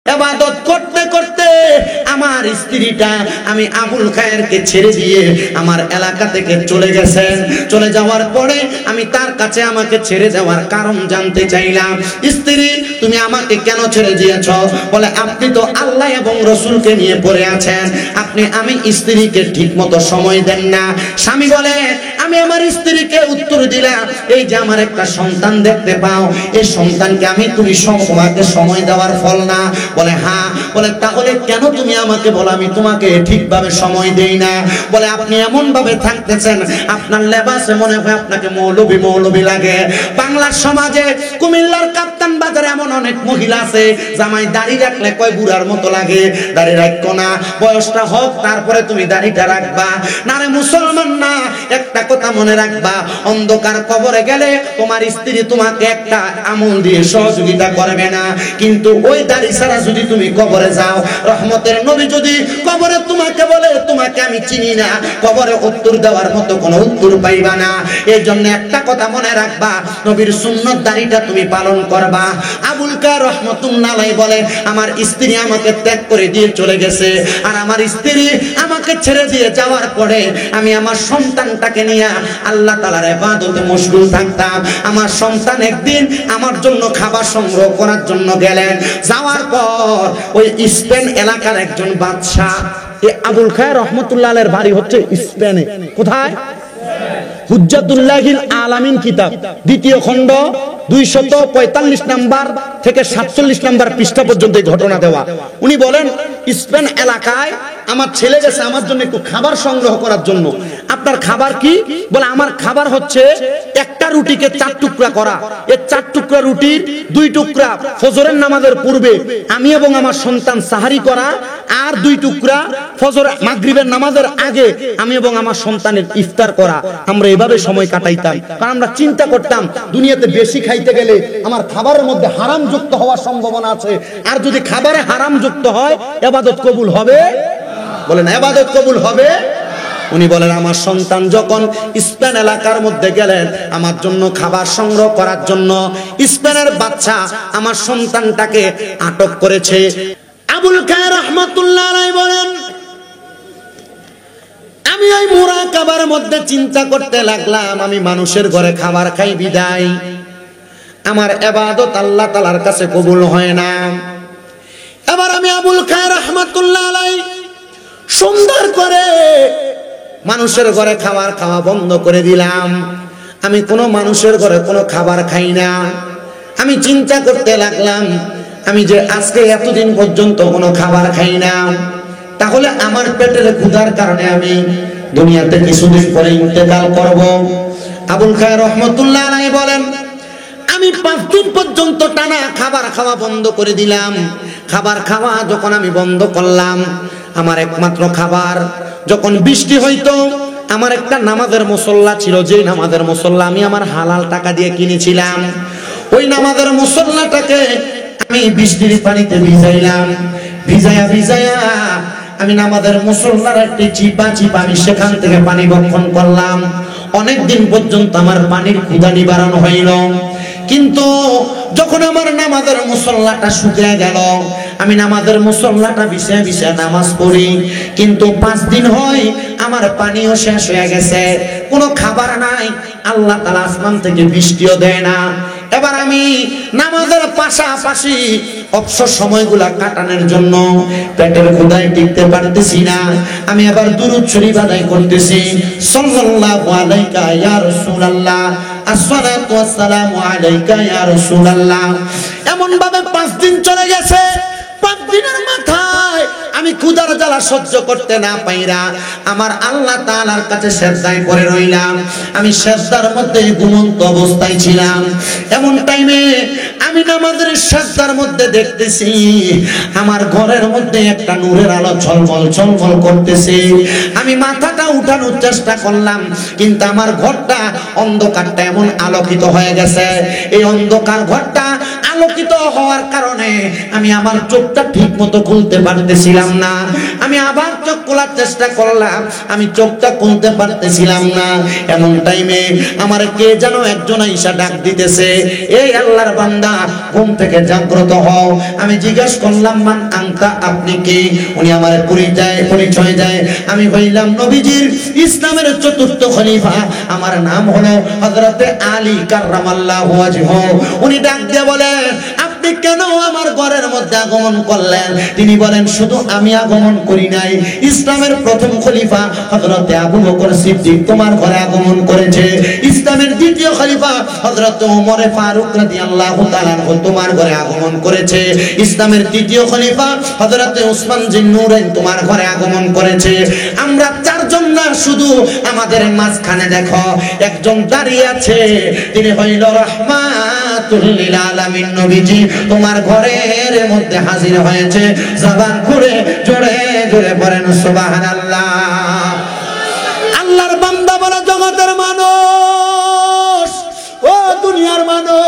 ইবাদত করতে করতে আমার স্ত্রীটা আমি আবুল খায়েরকে ছেড়ে দিয়ে আমার এলাকা থেকে চলে গেছেন। চলে যাওয়ার পরে আমি তার কাছে আমাকে ছেড়ে যাওয়ার কারণ জানতে চাইলাম। স্ত্রী, তুমি আমাকে কেন ছেড়ে দিয়েছ? বলে, আপনি তো আল্লাহ এবং রসুলকে নিয়ে পড়ে আছেন, আমি স্ত্রীকে ঠিক মতো সময় দেন না। স্বামী বলে, আমি আমার স্ত্রীকে উত্তর দিলাম, এই যে আমার একটা সন্তান দেখতে পাও, এই সন্তানকে তুমি তোমাকে সময় দেওয়ার ফল না? বলে, হ্যাঁ। বলে, তাহলে কেন তুমি আমাকে বলো আমি তোমাকে ঠিকভাবে সময় দেই না? বলে, আপনি এমন ভাবে থাকতেছেন, আপনার লেবাসে মনে হয় আপনাকে মৌলবী মৌলবী লাগে। বাংলার সমাজে কুমিল্লার কাপ্তান বাজারে এমন অনেক মহিলা আছে, জামাই দাড়ি রাখলে কয় বুড়ার মতো লাগে। দাড়ি রাখো না, বয়সটা হোক তারপরে তুমি দাড়িটা রাখবা। না রে মুসলমান না, একটা কথা মনে রাখবা, অন্ধকার কবরে গেলে তোমার স্ত্রী তোমাকে একটা আমল দিয়ে সহযোগিতা করবে না, কিন্তু ওই দাড়ি ছাড়া যদি তুমি কবরে যাও, রহমতের নবী যদি কবরে তোমাকে বলে তোমাকে আমি চিনি না, কবরে উত্তর দেওয়ার মতো কোনো উত্তর পাইবা না। এই জন্য একটা কথা মনে রাখবা, নবীর সুন্নত দাড়িটা তুমি পালন করবা। আবুল খায়ের রহমতুল্লাহ আলাইহি বলে, আমার স্ত্রী আমাকে ত্যাগ করে দিয়ে চলে গেছে, আর আমার স্ত্রী আমাকে ছেড়ে দিয়ে যাওয়ার পরে আমি আমার সন্তানটাকে নিয়ে আল্লাহ তাআলার ইবাদতে মশগুল থাকতাম। আমার সন্তান একদিন আমার জন্য খাবার সংগ্রহ করার জন্য গেলেন। যাওয়ার পর ওই স্পেন এলাকার একজন বাদশাহ, এই আবুল খায়ের রহমতুল্লাহ আলাইহির বাড়ি হচ্ছে স্পেনে। কোথায়? হুজ্জাতুল্লাহিল আলামিন কিতাব, দ্বিতীয় খণ্ড 245 নাম্বার থেকে 47 নাম্বার পৃষ্ঠা পর্যন্ত এই ঘটনা দেওয়া। উনি বলেন, স্পেন এলাকায় আমার ছেলে গেছে আমার জন্য একটু খাবার সংগ্রহ করার জন্য। আপনার খাবার কি? বলে, আমার খাবার হচ্ছে একটা রুটিকে 4 টুকরা করা। এই 4 টুকরা রুটির 2 টুকরা ফজরের নামাজের পূর্বে আমি এবং আমার সন্তান সাহারি করা, আর 2 টুকরা ফজর মাগরিবের নামাজের আগে আমি এবং আমার সন্তানের ইফতার করা। আমরা এভাবে সময় কাটাইতাম, কারণ আমরা চিন্তা করতাম দুনিয়াতে বেশি খাইতে গেলে আমার খাবারের মধ্যে হারাম যুক্ত হওয়ার সম্ভাবনা আছে, আর যদি খাবারে হারাম যুক্ত হয় ইবাদত কবুল হবে? বলেন, ইবাদত কবুল হবে? উনি বলেন, আমার সন্তান যখন স্পেন এলাকার মধ্যে গেলেন আমার জন্য খাবার সংগ্রহ করার জন্য, স্পেনের বাদশা আমার সন্তানটাকে আটক করেছে। আবুল খায়ের রহমাতুল্লাহ আলাইহি বলেন, আমি ওই মুরাকাবার মধ্যে চিন্তা করতে লাগলাম, আমি মানুষের ঘরে খাবার খাই বিদায় আমার ইবাদত আল্লাহ তাআলার কাছে কবুল হয় না। এবার আমি আবুল খায়ের রহমাতুল্লাহ আলাইহি সুন্দর করে মানুষের ঘরে খাবার খাওয়া বন্ধ করে দিলাম। আমি কোনো মানুষের ঘরে কোনো খাবার খাই না। আমি চিন্তা করতে লাগলাম, আমি যে আজকে এতদিন পর্যন্ত কোনো খাবার খাই না, তাহলে আমার পেটের ক্ষুধার কারণে আমি দুনিয়াতে কিছুদিন পরে ইন্তেকাল করব। আবুল খায়ের রহমাতুল্লাহ আলাইহি বলেন, আমি 5 দিন পর্যন্ত টানা খাবার খাওয়া বন্ধ করে দিলাম। খাবার খাওয়া যখন আমি বন্ধ করলাম, আমার একমাত্র খাবার, যখন বৃষ্টি হইতো আমার একটা নামাজের মুসল্লা ছিল, যে নামাজের মুসল্লা আমি আমার হালাল টাকা দিয়ে কিনেছিলাম, ওই নামাজের মুসল্লাটাকে আমি বৃষ্টির পানিতে ভিজাইলাম। ভিজায়া ভিজায়া আমি নামাজের মুসল্লার একটি চিপা চিপা আমি সেখান থেকে পানি বক্ষণ করলাম। অনেক দিন পর্যন্ত আমার পানির ক্ষুধা নিবারণ হইল, কিন্তু যখন আমার নামাজের মুসল্লাটা শুকিয়ে গেল, আমি নামাজের মুসল্লাটা বিছিয়ে বিছিয়ে নামাজ পড়ি, কিন্তু 5 দিন হয় আমার পানিও শেষ হয়ে গেছে, কোনো খাবার নাই, আল্লাহ তাআলা আসমান থেকে বৃষ্টিও দেয় না। এবার আমি নামাজের পাশাপাশি অবসর সময়গুলা কাটানোর জন্য পেটের ক্ষুধায় টিকতে পারতেছি না, আমি আবার দুরূদ শরীফ আদায় করতেছি, সাল্লাল্লাহু আলাইকা ইয়া রাসূলুল্লাহ, আসসালাতু ওয়াসসালামু আলাইকা ইয়া রাসূলুল্লাহ। এমন ভাবে 5 দিন চলে গেছে। 5 দিনের মাথায় আমি ক্ষুধার জ্বালা সহ্য করতে না পাইরা আমার আল্লাহ তাআলার কাছে সিজদায় পড়ে রইলাম। আমি সিজদার মধ্যে ঘুমন্ত অবস্থায় ছিলাম। এমন টাইমে আমি নামাজের সিজদার মধ্যে দেখতেছি আমার ঘরের মধ্যে একটা নূরের আলো ঝলমল ঝলমল করতেছে। আমি মাথাটা উঠানোর চেষ্টা করলাম, কিন্তু আমার ঘরটা অন্ধকারটা এমন আলোকিত হয়ে গেছে, এই অন্ধকার ঘরটা আলোকিত হওয়ার কারণে আমি আমার চোখটা ঠিক মতো খুলতে পারতেছিলাম না। আমি আবার চোখ খোলার চেষ্টা করলাম, আমি চোখটা খুলতে পারতেছিলাম না। এমন টাইমে আমার কে যেন একজন আইসা ডাক দিতেছে, এই আল্লাহর বান্দা ঘুম থেকে জাগ্রত হও। আমি জিজ্ঞাসা করলাম মান আনতা, আপনি কি? উনি আমার পরিচয় দেয়, আমি হইলাম নবীজির ইসলামের চতুর্থ খলিফা, আমার নাম হলো হযরতে আলী কাররামাল্লাহু ওয়াজহু। উনি ডাক দিয়ে বলেন, আপনি কেন আমার ঘরের মধ্যে আগমন করলেন? তিনি বলেন, শুধু আমি আগমন করি নাই, ইসলামের প্রথম খলিফা হযরতে আবু বকর সিদ্দিক তোমার ঘরে আগমন করেছে। ইসলামের দ্বিতীয় খলিফা হযরতে ওমর ফারুক রাদিয়াল্লাহু তাআলা তোমার ঘরে আগমন করেছে। ইসলামের তৃতীয় খলিফা হযরতে উসমান জিন্নুরাইন তোমার ঘরে আগমন করেছে। আমরা চারজন না, শুধু আমাদের মাঝখানে দেখো একজন দাঁড়িয়ে আছে, তিনি হইল রাহমাতুল লিল আলামিন নবীজি তোমার ঘরের মধ্যে হাজির হয়েছে। জবান খুলে জোরে জোরে পড়েন সুবহানাল্লাহ। আল্লাহর বান্দা বলে, জগতের মানুষ, ও দুনিয়ার মানুষ,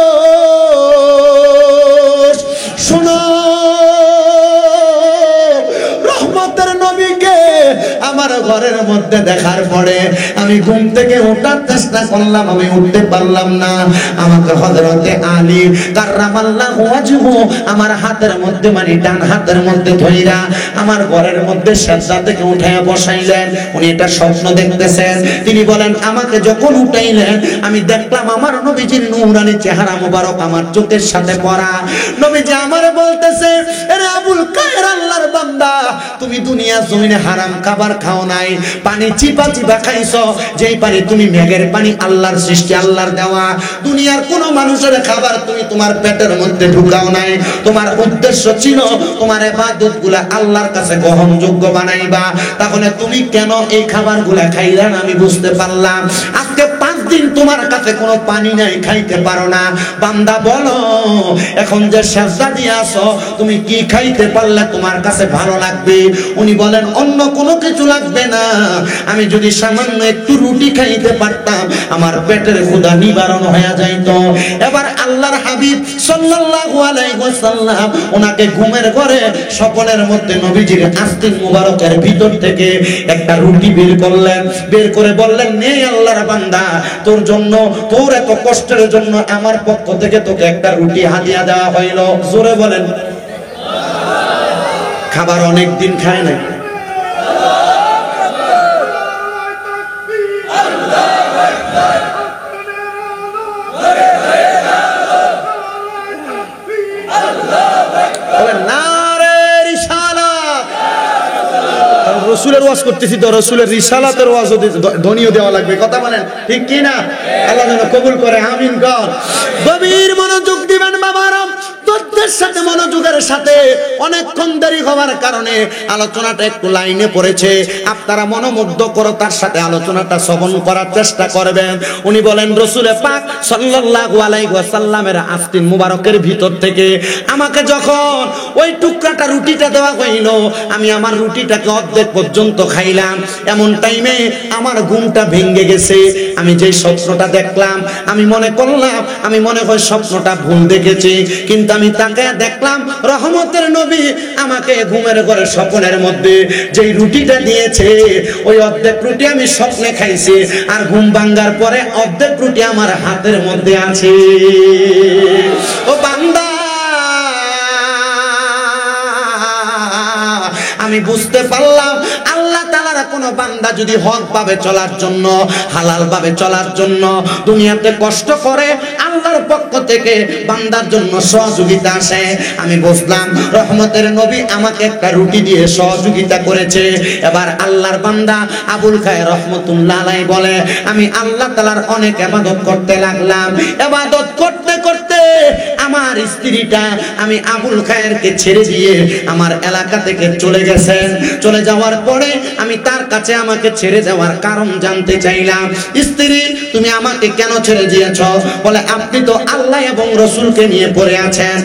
শোনো, রহমতের নবীকে আমার ঘরের মধ্যে দেখার পরে আমি ঘুম থেকে ওঠার চেষ্টা করলাম, আমি উঠতে পারলাম না। আমাকে হযরতে আলী কাররামাল্লাহু ওয়াজহু আমার হাতের মধ্যে, মানে ডান হাতের মধ্যে ধইরা আমার ঘরের মধ্যে সেজদা থেকে উঠাইয়া বসাইলেন। উনি এটা স্বপ্ন দেখতেছেন। তিনি বলেন, আমাকে যখন উঠাইলেন আমি দেখলাম আমার নবীজির নূরানি চেহারা মোবারক আমার চোখের সাথে পড়া। নবীজি আমারে বলতেছে, আরে আবুল কায়ের, আল্লাহর বান্দা, তুমি দুনিয়া জমিনে হারাম খাবার খাও নাই, পানি চিপা চিপা খাইছো, যেই পানি তুমি মেঘের পানি, আল্লাহর সৃষ্টি, আল্লাহর দেওয়া। দুনিয়ার কোন মানুষের খাবার তুমি তোমার পেটের মধ্যে ঢুকাও নাই। তোমার উদ্দেশ্য ছিল তোমার ইবাদতগুলা আল্লাহর কাছে গ্রহণযোগ্য বানাইবা। তাহলে তুমি কেন এই খাবারগুলা খাইলা না? আমি বুঝতে পারলাম। আজকে 5 দিন তোমার কাছে কোনো পানি নাই, খাইতে পারো না। বান্দা বলো, এখন যে সেজদা দিয়ে আসো, তুমি কি খাইতে পারলে তোমার কাছে ভালো লাগবে? উনি বলেন, অন্য কোনো কিছু লাগবে না, আমি যদি সামান্য একটু রুটি খাইতে পারতাম আমার পেটের ক্ষুধা নিবারণ হয়ে যাইত। এবার আল্লাহর হাবিব সাল্লাল্লাহু আলাইহি ওয়াসাল্লাম ওনাকে ঘুমের ঘরে স্বপ্নের মধ্যে নবীজির আস্তিন মুবারকের ভিতর থেকে একটা রুটি বের করলেন। বের করে বললেন, নে আল্লাহর বান্দা, তোর জন্য, তোর এত কষ্টের জন্য আমার পক্ষ থেকে তোকে একটা রুটি হাদিয়া দেওয়া হইল। জোরে বলেন। খাবার অনেক দিন খায় নাই। রসুলের ওয়াজ করতেছি তো, রসুলের রিসালাতের ওয়াজ ধ্বনিও দেওয়া লাগবে, কথা বলেন ঠিক কি না? আল্লাহ যেন কবুল করে, আমিন কর। গভীর মনোযোগ দিবেন বাবারা, তথ্যের সাথে মনোযোগের সাথে। অনেকক্ষণ দেরি হওয়ার কারণে আলোচনাটা একটু লাইনে পড়েছে, আপনারা মনোমুগ্ধকরতার সাথে আলোচনাটা শ্রবণ করার চেষ্টা করবেন। উনি বলেন, রাসূল পাক সাল্লাল্লাহু আলাইহি ওয়াসাল্লামের আস্তিন মুবারকের ভিতর থেকে আমাকে যখন ওই টুকরাটা রুটিটা দেওয়া হইল, আমি আমার রুটিটাকে অর্ধেক পর্যন্ত খাইলাম। এমন টাইমে আমার ঘুমটা ভেঙে গেছে। আমি যে স্বপ্নটা দেখলাম, আমি মনে করলাম, আমি মনে হয় স্বপ্নটা ভুল দেখেছি, কিন্তু আমি তাকে দেখলাম রহমতের নবী আমাকে ঘুমের ঘরে স্বপ্নের মধ্যে যেই রুটিটা দিয়েছে, ওই অর্ধেক রুটি আমি স্বপ্নে খাইছি, আর ঘুম ভাঙার পরে অর্ধেক রুটি আমার হাতের মধ্যে আছে। ও বান্দা, আমি বুঝতে পারলাম আল্লাহ তাআলার কোন বান্দা যদি হক ভাবে চলার জন্য, হালাল ভাবে চলার জন্য দুনিয়াতে কষ্ট করে, আল্লাহর পক্ষ থেকে বান্দার জন্য সহযোগিতা আসে। আমি বুঝলাম রহমতের নবী আমাকে একটা রুটি দিয়ে সহযোগিতা করেছে। এবার আল্লাহর বান্দা আবুল খায়ের রহমতুল্লাহ আলাইহি বলে, আমি আল্লাহ তাআলার অনেক ইবাদত করতে লাগলাম। ইবাদত করতে করতে আমার স্ত্রীটা আমি আবুল খায়েরকে ছেড়ে দিয়ে আমার এলাকা থেকে চলে গেছেন। চলে যাওয়ার পরে আমি তার কাছে আমাকে ছেড়ে যাওয়ার কারণ জানতে চাইলাম। স্ত্রী, তুমি আমাকে কেন ছেড়ে দিয়েছ? বলে, আপনি তো আল্লাহ এবং রাসূলকে নিয়ে পড়ে আছেন,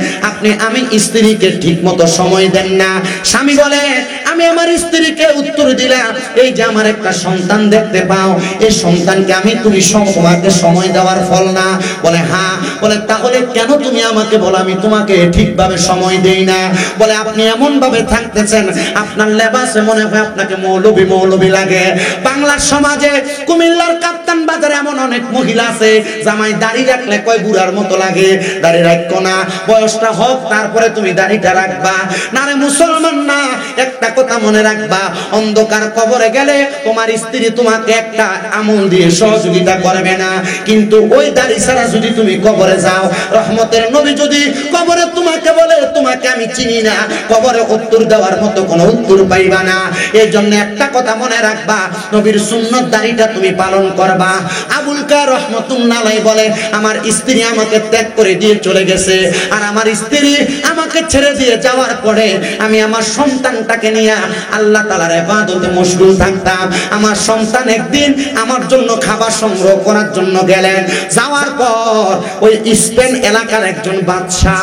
আমি স্ত্রীকে ঠিকমতো সময় দেন না। স্বামী বলে, আমি আমার স্ত্রীকে উত্তর দিলাম, এই যে আমার একটা সন্তান দেখতে পাও, এই সন্তানকে তুমি তোমাকে সময় দেওয়ার ফল না? বলে, হ্যাঁ। বলে, তাহলে কেন তুমি আমাকে বলো, আমি তোমাকে ঠিকভাবে সময় দেই না। বলে আপনি এমন ভাবে থাকতেছেন, আপনার লেবাসে মনে হয় আপনাকে মৌলবী মৌলবী লাগে। বাংলার সমাজে কুমিল্লার কাপ্তান বাজারে এমন অনেক মহিলা আছে, জামাই দাড়ি রাখলে কয় বুড়ার মতো লাগে। দাড়ি রাখো না, বয়সটা হোক তারপরে তুমি দাড়িটা রাখবা। না রে মুসলমান না, একটা কথা মনে রাখবা, অন্ধকার কবরে গেলে তোমার স্ত্রী তোমাকে একটা আমল দিয়ে সহযোগিতা করবে না, কিন্তু ওই দাড়ি ছাড়া যদি তুমি কবরে যাও, রহমতের নবী যদি কবরে তোমাকে বলে তোমাকে আমি চিনি না, কবরে উত্তর দেওয়ার মতো কোনো উত্তর পাইবা না। এই জন্য একটা কথা মনে রাখবা, নবীর সুন্নত দাড়িটা তুমি পালন করবা। আবুল কার রহমতুল্লাহ আলাইহি বলে আমার স্ত্রী আমাকে ত্যাগ করে দিয়ে চলে গেছে, আর আমার স্ত্রী আমাকে ছেড়ে দিয়ে যাওয়ার পরে আমি আমার সন্তানটাকে নিয়ে আল্লাহ তাআলার ইবাদতে মশগুল থাকতাম। আমার সন্তান একদিন আমার জন্য খাবার সংগ্রহ করার জন্য গেলেন, যাওয়ার পর ওই স্পেন এলাকার একজন বাদশাহ,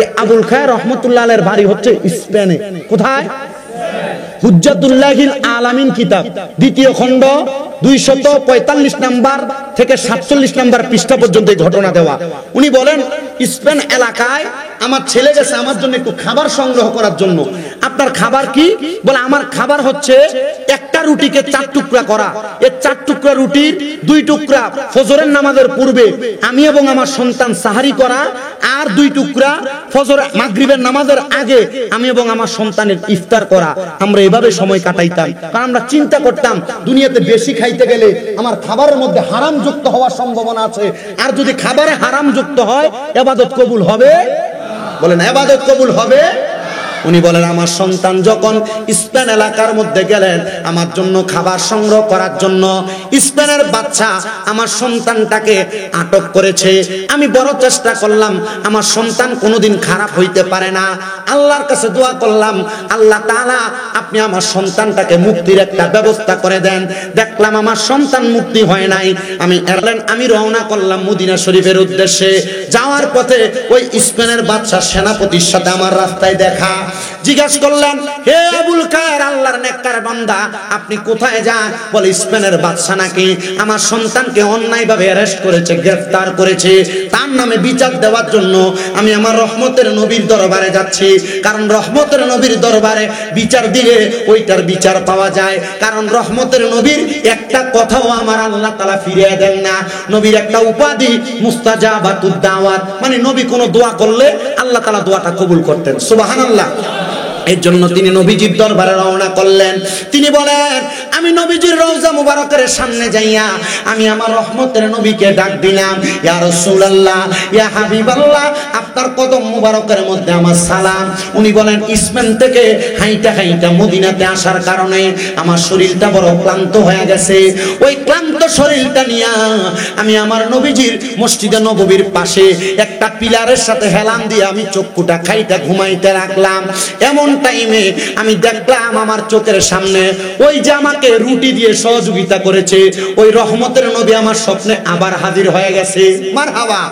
এই আবুল খায়ের রহমতুল্লাহ আলাইহির বাড়ি হচ্ছে স্পেনে। কোথায়? হুজ্জাতুল্লাহিল আলামিন কিতাব দ্বিতীয় খণ্ড 245 নাম্বার থেকে 47 নাম্বার পৃষ্ঠা পর্যন্ত এই ঘটনা দেওয়া। উনি বলেন স্পেন এলাকায় আমার ছেলে গেছে আমার জন্য একটু খাবার সংগ্রহ করার জন্য। আপনার খাবার কি? বলে আমার খাবার হচ্ছে একটা রুটিকে 4 টুকরা করা, এই 4 টুকরা রুটির 2 টুকরা ফজরের নামাজের পূর্বে আমি এবং আমার সন্তান সাহারি করা, আর 2 টুকরা ফজর মাগরিবের নামাজের আগে আমি এবং আমার সন্তানের ইফতার করা। আমরা এভাবে সময় কাটাইতাম, কারণ আমরা চিন্তা করতাম দুনিয়াতে বেশি খাইতে গেলে আমার খাবারের মধ্যে হারাম যুক্ত হওয়ার সম্ভাবনা আছে, আর যদি খাবারে হারাম যুক্ত হয় ইবাদত কবুল হবে? বলেন ইবাদত কবুল হবে? উনি বলেন আমার সন্তান যখন স্পেন এলাকার মধ্যে গেলেন আমার জন্য খাবার সংগ্রহ করার জন্য, স্পেনের বাচ্চা আমার সন্তানটাকে আটক করেছে। আমি বড় চেষ্টা করলাম আমার সন্তান কোনোদিন খারাপ হইতে পারে না, আল্লাহর কাছে দোয়া করলাম আল্লাহ তাআলা আপনি আমার সন্তানটাকে মুক্তির একটা ব্যবস্থা করে দেন। দেখলাম আমার সন্তান মুক্তি হয় নাই। আমি রওনা করলাম মদিনা শরীফের উদ্দেশ্যে। যাওয়ার পথে ওই স্পেনের বাদশা সেনাপতির সাথে আমার রাস্তায় দেখা। জিজ্ঞাসা করলেন হে আবুল খায়ের আল্লাহর নেককার বান্দা আপনি কোথায় যান? বলে স্পেনের বাদশা নাকি আমার সন্তানকে অন্যায়ভাবে অ্যারেস্ট করেছে, গ্রেফতার করেছে, তার নামে বিচার দেওয়ার জন্য আমি আমার রহমতের নবীর দরবারে যাচ্ছি। কারণ রহমতের নবীর দরবারে বিচার দিলে ওইটার বিচার পাওয়া যায়, কারণ রহমতের নবীর একটা কথাও আমার আল্লাহ তাআলা ফিরিয়ে দেন না। নবীর একটা উপাধি মুস্তাজাবাতুদ দাওয়াত, মানে নবী কোনো দোয়া করলে আল্লাহ তাআলা দোয়াটা কবুল করতেন। সুবহানাল্লাহ। এর জন্য তিনি নবীজির দরবারে রওনা করলেন। তিনি বলেন আমি নবীজির রওজা মুবারকের সামনে যাইয়া আমি আমার রহমতের নবীকে ডাক দিলাম, ইয়া রাসূলুল্লাহ, ইয়া হাবিবাল্লাহ, আপনার কদম মুবারকের মধ্যে আমার সালাম। উনি বলেন স্পেন থেকে হাইটা হাইটা মদিনাতে আসার কারণে আমার শরীরটা বড় ক্লান্ত হয়ে গেছে। ওই ক্লান্ত শরীরটা নিয়ে আমি আমার নবীজির মসজিদে নববীর পাশে একটা পিলারের সাথে হেলান দিয়ে আমি চক্ষুটা খাইটা ঘুমাইতে রাখলাম। এমন টাইমে আমি দেখলাম আমার চোখের সামনে ওই যে আমাকে রুটি দিয়ে সহযোগিতা করেছে ওই রহমতের নবী আমার স্বপ্নে আবার হাজির হয়ে গেছে। মারহাবা।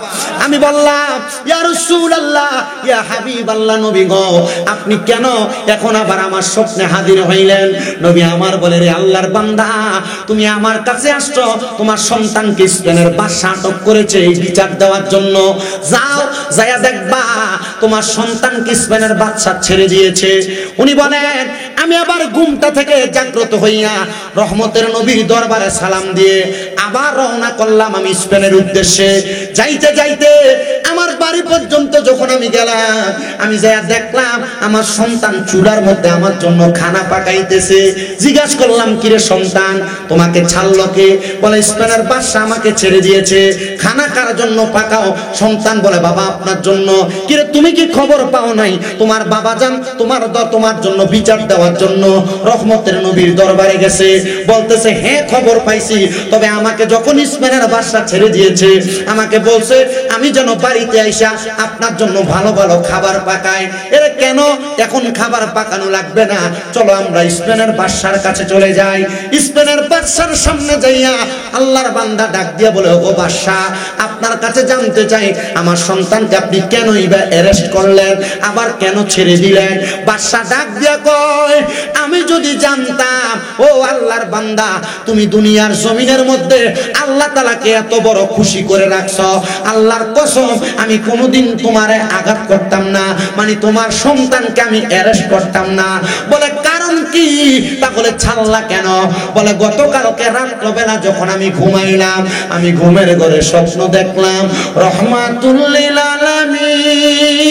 আমি বললাম ইয়া রাসূলুল্লাহ, ইয়া হাবিবাল্লাহ, নবী গো আপনি কেন এখন আবার আমার স্বপ্নে হাজির হইলেন? নবী আমার বলে রে আল্লাহর বান্দা তুমি আমার কাছে আসছো, তোমার সন্তানকে স্পেনের বাদশা আটক করেছে এই বিচার দেওয়ার জন্য। যাও যায়া দেখবা তোমার সন্তানকে স্পেনের বাদশা ছেড়ে দিয়েছে। উনি বলেন আমি আবার ঘুমটা থেকে জাগ্রত হইয়া রহমতের নবীর দরবারে সালাম দিয়ে আবার রওনা করলাম আমি স্পেনের উদ্দেশ্যে। যাইতে যাইতে আমার বাড়ি পর্যন্ত যখন আমি গেলাম আমি যাইয়া দেখলাম আমার সন্তান চুলার মধ্যে আমার জন্য খানা পাকাইতেছে। জিজ্ঞাসা করলাম কিরে সন্তান তোমাকে ছাড়লো কে? বলে স্পেনের বাদশা আমাকে ছেড়ে দিয়েছে, খানা কার জন্য পাকাও? সন্তান বলে বাবা আপনার জন্য। কিরে তুমি কি খবর পাও নাই তোমার বাবা জান তোমার জন্য বিচার দেওয়ার জন্য রহমতের নবীর দরবারে গেছে? বলতেছে হ্যাঁ খবর পাইছি, তবে আমাকে যখন স্পেনের বাদশা ছেড়ে দিয়েছে আমাকে বলছে আমি যেন বাড়িতে আইসা আপনার জন্য ভালো ভালো খাবার পাকাই। এর কেন এখন খাবার পাকানো লাগবে না, চলো আমরা স্পেনের বাদশার কাছে চলে যাই। স্পেনের বাদশার সামনে যাইয়া আল্লাহর বান্দা ডাক দিয়া বলে ও বাদশা আপনার কাছে জানতে চাই আমার সন্তানকে আপনি কেনই বা অ্যারেস্ট করলেন, আবার কেন ছেড়ে দিলেন? বাদশা ডাক দিয়া কয় আমি যদি জানতাম ও আল্লাহর বান্দা তুমি দুনিয়ার জমিনের মধ্যে আল্লাহ তাআলাকে এত বড় খুশি করে রাখছো, আল্লাহর কসম আমি আমি কোনোদিন তোমারে আঘাত করতাম না, মানে তোমার সন্তানকে আমি অ্যারেস্ট করতাম না। বলে কারণ কি? তাহলে ছাড়লা কেন? বলে গতকালকে রাত্রবেলা যখন আমি ঘুমাইলাম, আমি ঘুমের ঘরে স্বপ্ন দেখলাম রহমাতুল লিল আলামিন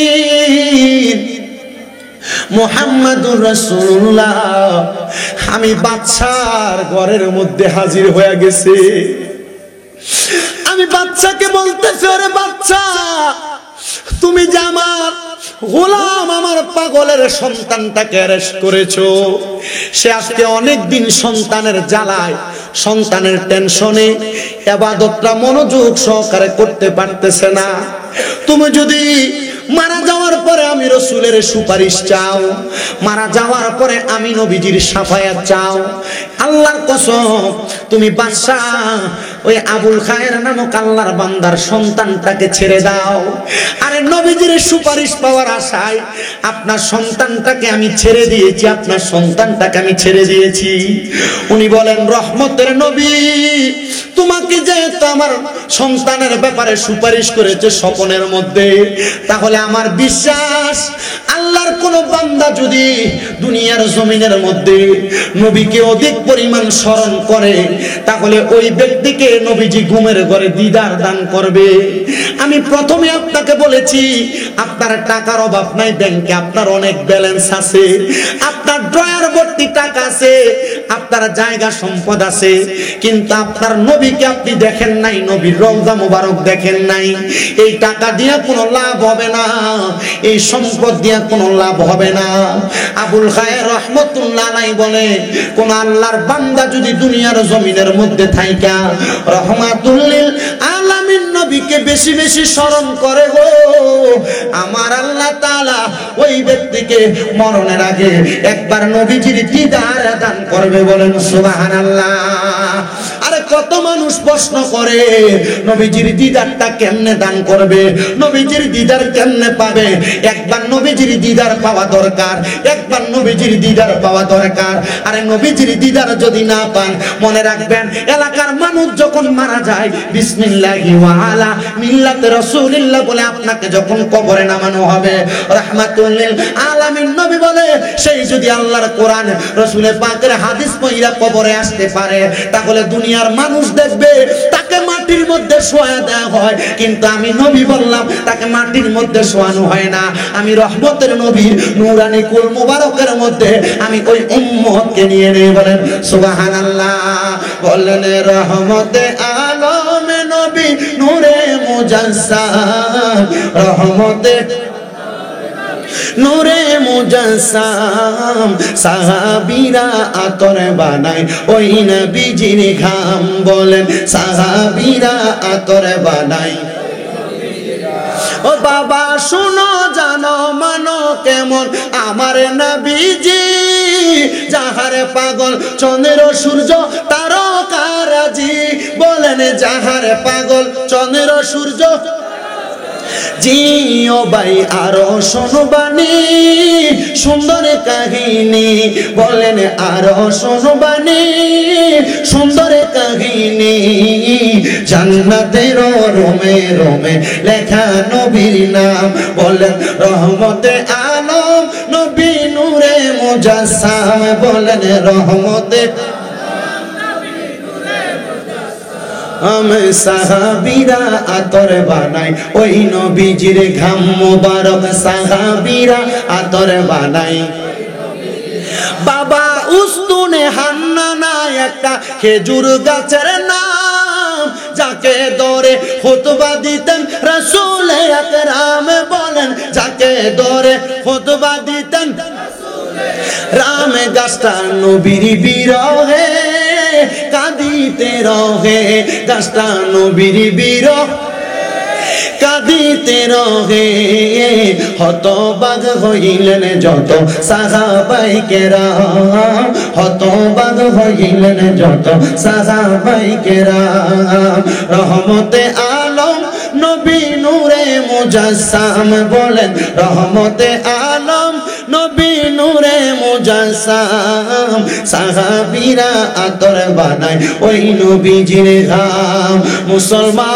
মুহাম্মাদুর রাসূলুল্লাহ আমি বাদশার ঘরের মধ্যে হাজির হয়ে গেছে। আমি বাচ্চাকে বলতেছি, ওরে বাচ্চা, তুমি যে আমার গোলাম, আমার পাগলের সন্তানটাকে অ্যারেস্ট করেছো, সে আজকে অনেক দিন সন্তানের জ্বালায়, সন্তানের টেনশনে ইবাদতটা মনোযোগ সহকারে করতে পারতেছে না। তুমি যদি মারা যাওয়ার পরে আমি রাসূলের সুপারিশ চাও, মারা যাওয়ার পরে আমি নবীজির শাফায়াত চাও, আল্লাহর কসম তুমি বাদশাহ ওই আবুল খায়ের নামক আল্লাহর বান্দার সন্তানটাকে ছেড়ে দাও। আরে নবীজির সুপারিশ পাওয়ার আশায় আপনার সন্তানটাকে আমি ছেড়ে দিয়েছি, আপনার সন্তানটাকে আমি ছেড়ে দিয়েছি। উনি বলেন, রহমতের নবী, তোমাকে যেহেতু আমার সন্তানের ব্যাপারে সুপারিশ করেছে স্বপ্নের মধ্যে, তাহলে আমার বিশ্বাস আল্লাহর কোন বান্দা যদি দুনিয়ার জমিনের মধ্যে নবীকে অধিক পরিমাণ স্মরণ করে, তাহলে ওই ব্যক্তিকে নবীজি ঘুমের ঘরে দিদার দান করবে। আমি প্রথমে আপনাকে বলেছি, আপনার টাকার অভাব নাই ব্যাংকে, আপনার অনেক ব্যালেন্স আছে, আপনার ড্রয়ার ভর্তি টাকা আছে, আপনার জায়গা সম্পদ আছে, কিন্তু আপনার নবীকে আপনি দেখেন নাই, নবীর রওজা মোবারক দেখেন নাই। এই টাকা দিয়ে কোনো লাভ হবে না, এই সম্পদ দিয়ে কোনো লাভ হবে না। আবুল খায়ের রহমতুল্লাহ আলাইহি বলে, কোন আল্লাহর বান্দা যদি দুনিয়ার জমিনের মধ্যে থাইকা রহমাতুল লিল আলামিন নবীকে বেশি বেশি স্মরণ করে গো, আমার আল্লাহ তাআলা ওই ব্যক্তিকে মরণের আগে একবার নবীজির দিদার দান করবে। বলেন সুবহানাল্লাহ। আরে কত মানুষ প্রশ্ন করে, নবীজির দিদারটা কেমনে দান করবে, নবীজির দিদার কেমনে পাবে? একবার নবীজির দিদার পাওয়া দরকার, একবার নবীজির দিদার পাওয়া দরকার। আরে নবীজির দিদার যদি না পান, মনে রাখবেন এলাকার মানুষ যখন মারা যায় বিসমিল্লাহি ওয়া আলা মিল্লাতে রাসূলিল্লাহ বলে আপনাকে যখন কবরে নামানো হবে, রাহমাতুল লিল আলামিন নবী বলে, সেই যদি আল্লাহর কোরআন রাসূলের পাকের হাদিস পড়া কবরে আসতে পারে, তাহলে দুনিয়ার মানুষ দেখবে তাকে মাটির মধ্যে শোয়া দেওয়া হয়, কিন্তু আমি নবী বললাম তাকে মাটির মধ্যে শোয়ানো হয় না। আমি রহমতের নবীর নূরানি কুল মুবারকের মধ্যে আমি ওই উম্মতকে নিয়ে নেই। বলেন সুবহানাল্লাহ। বললেন রহমতে আলমে নবী নূরে মুজাসসাম, রহমতে নূরে মুজাসসাম, সাহাবীরা আতর বানায় ওই নবীজির ঘাম। বলেন সাহাবীরা আতর বানায়। ও বাবা শুনো জানো মানো কেমন আমার নবীজি, যাহার পাগল চন্দ্র সূর্য তারকারাজি। বলেন যাহার পাগল চন্দ্র সূর্য জিও ভাই আরো শোনবানি সুন্দর কাহিনী। বলেন আরো শোনবানি সুন্দর কাহিনী, জান্নাতের রোমে রোমে লেখা নবীর নাম। বলেন রহমতে আলম নবী নূরে মুজাসসাম। বলেন রহমতে আমি সাহাবীরা আতর বানাই ওই নবীজির ঘাম মোবারক, সাহাবীরা আতর বানাই। বাবা উস্তুনে হান্নানা একটা খেজুর গাছের নাম, যাকে ধরে খুতবা দিতেন রাসূল আকরাম। বলেন যাকে ধরে খুতবা দিতেন রাম। গাছটা নবীর বিরহে কাঁদিতে রহে, গাছটা নবীর বিরহ কাঁদিতে রহে। হতবাক হইলেন যত সাহাবায়ে কেরাম, হতবাক হইলেন যত সাহাবায়ে কেরাম। রহমতে আলম নবী নূরে মুজাসসাম। বলেন রহমতে আলম নবী নূরে মুজাসসাম, সাহাবীরা আতর বানায় ওই নবীজির ঘাম। মুসলমান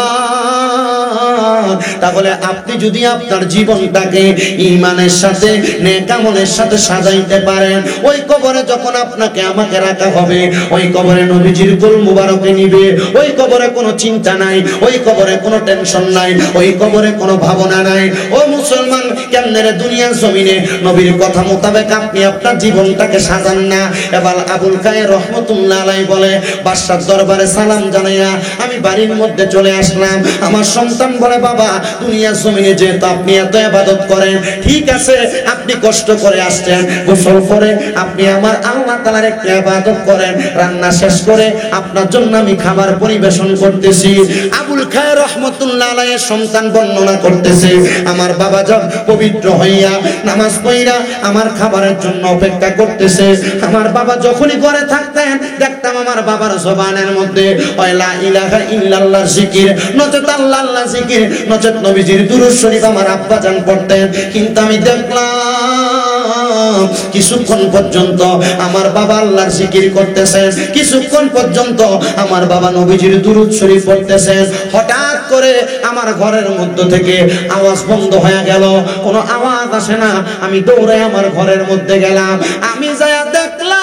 তাহলে আপনি যদি আপনার জীবনটাকে ঈমানের সাথে নেক আমলের সাথে সাজাইতে পারেন, ওই কবরে যখন আপনাকে আমাকে রাখা হবে, ওই কবরে নবীজির কুল মুবারকে নিবে, ওই কবরে কোনো চিন্তা নাই, ওই কবরে কোনো টেনশন নাই, ওই কবরে কোনো ভাবনা নাই। ও মুসলমান, কেমনে রে দুনিয়ার জমিনে নবীর কথা মোতাবেক আপনি আপনার জীবনটাকে সাজান না? এবার আবুল খায়ের রহমতুল্লাহ আলাইহি বলে, বাদশার দরবারে সালাম জানাইয়া আমি বাড়ির মধ্যে চলে আসলাম। আমার সন্তান বলে, বাবা দুনিয়ার জমিনে যেহেতু আপনি এত ইবাদত করেন, ঠিক আছে আপনি কষ্ট করে আসছেন, গোসল করে আপনি আমার আল্লাহ তাআলার একটু ইবাদত করেন, রান্না শেষ করে আপনার জন্য আমি খাবার পরিবেশন করতেছি। আবুল খায়ের রহমতুল্লাহ আলাইহির সন্তান বর্ণনা করতেছে, আমার বাবা যখন পবিত্র হইয়া নামাজ পড়িয়া আমার খাবারের জন্য অপেক্ষা করতেছে, আমার বাবা যখনই ঘরে থাকতেন দেখতাম আমার বাবার জবানের মধ্যে লা ইলাহা ইল্লাল্লাহ জিকির, নচেত আল্লাহ আল্লাহ জিকির, নচেত নবীজির দুরূদ শরীফ আমার আব্বা জান পড়তেন। কিন্তু আমি দেখলাম কিছুক্ষণ পর্যন্ত আমার বাবা আল্লাহর জিকির করতেছেন, কিছুক্ষণ পর্যন্ত আমার বাবা নবীজির দুরূদ শরীফ পড়তেছেন। হঠাৎ করে আমার ঘরের মধ্য থেকে আওয়াজ বন্ধ হয়ে গেল, কোনো আওয়াজ আসে না। আমি দৌড়ে আমার ঘরের মধ্যে গেলাম, আমি যায়া দেখলাম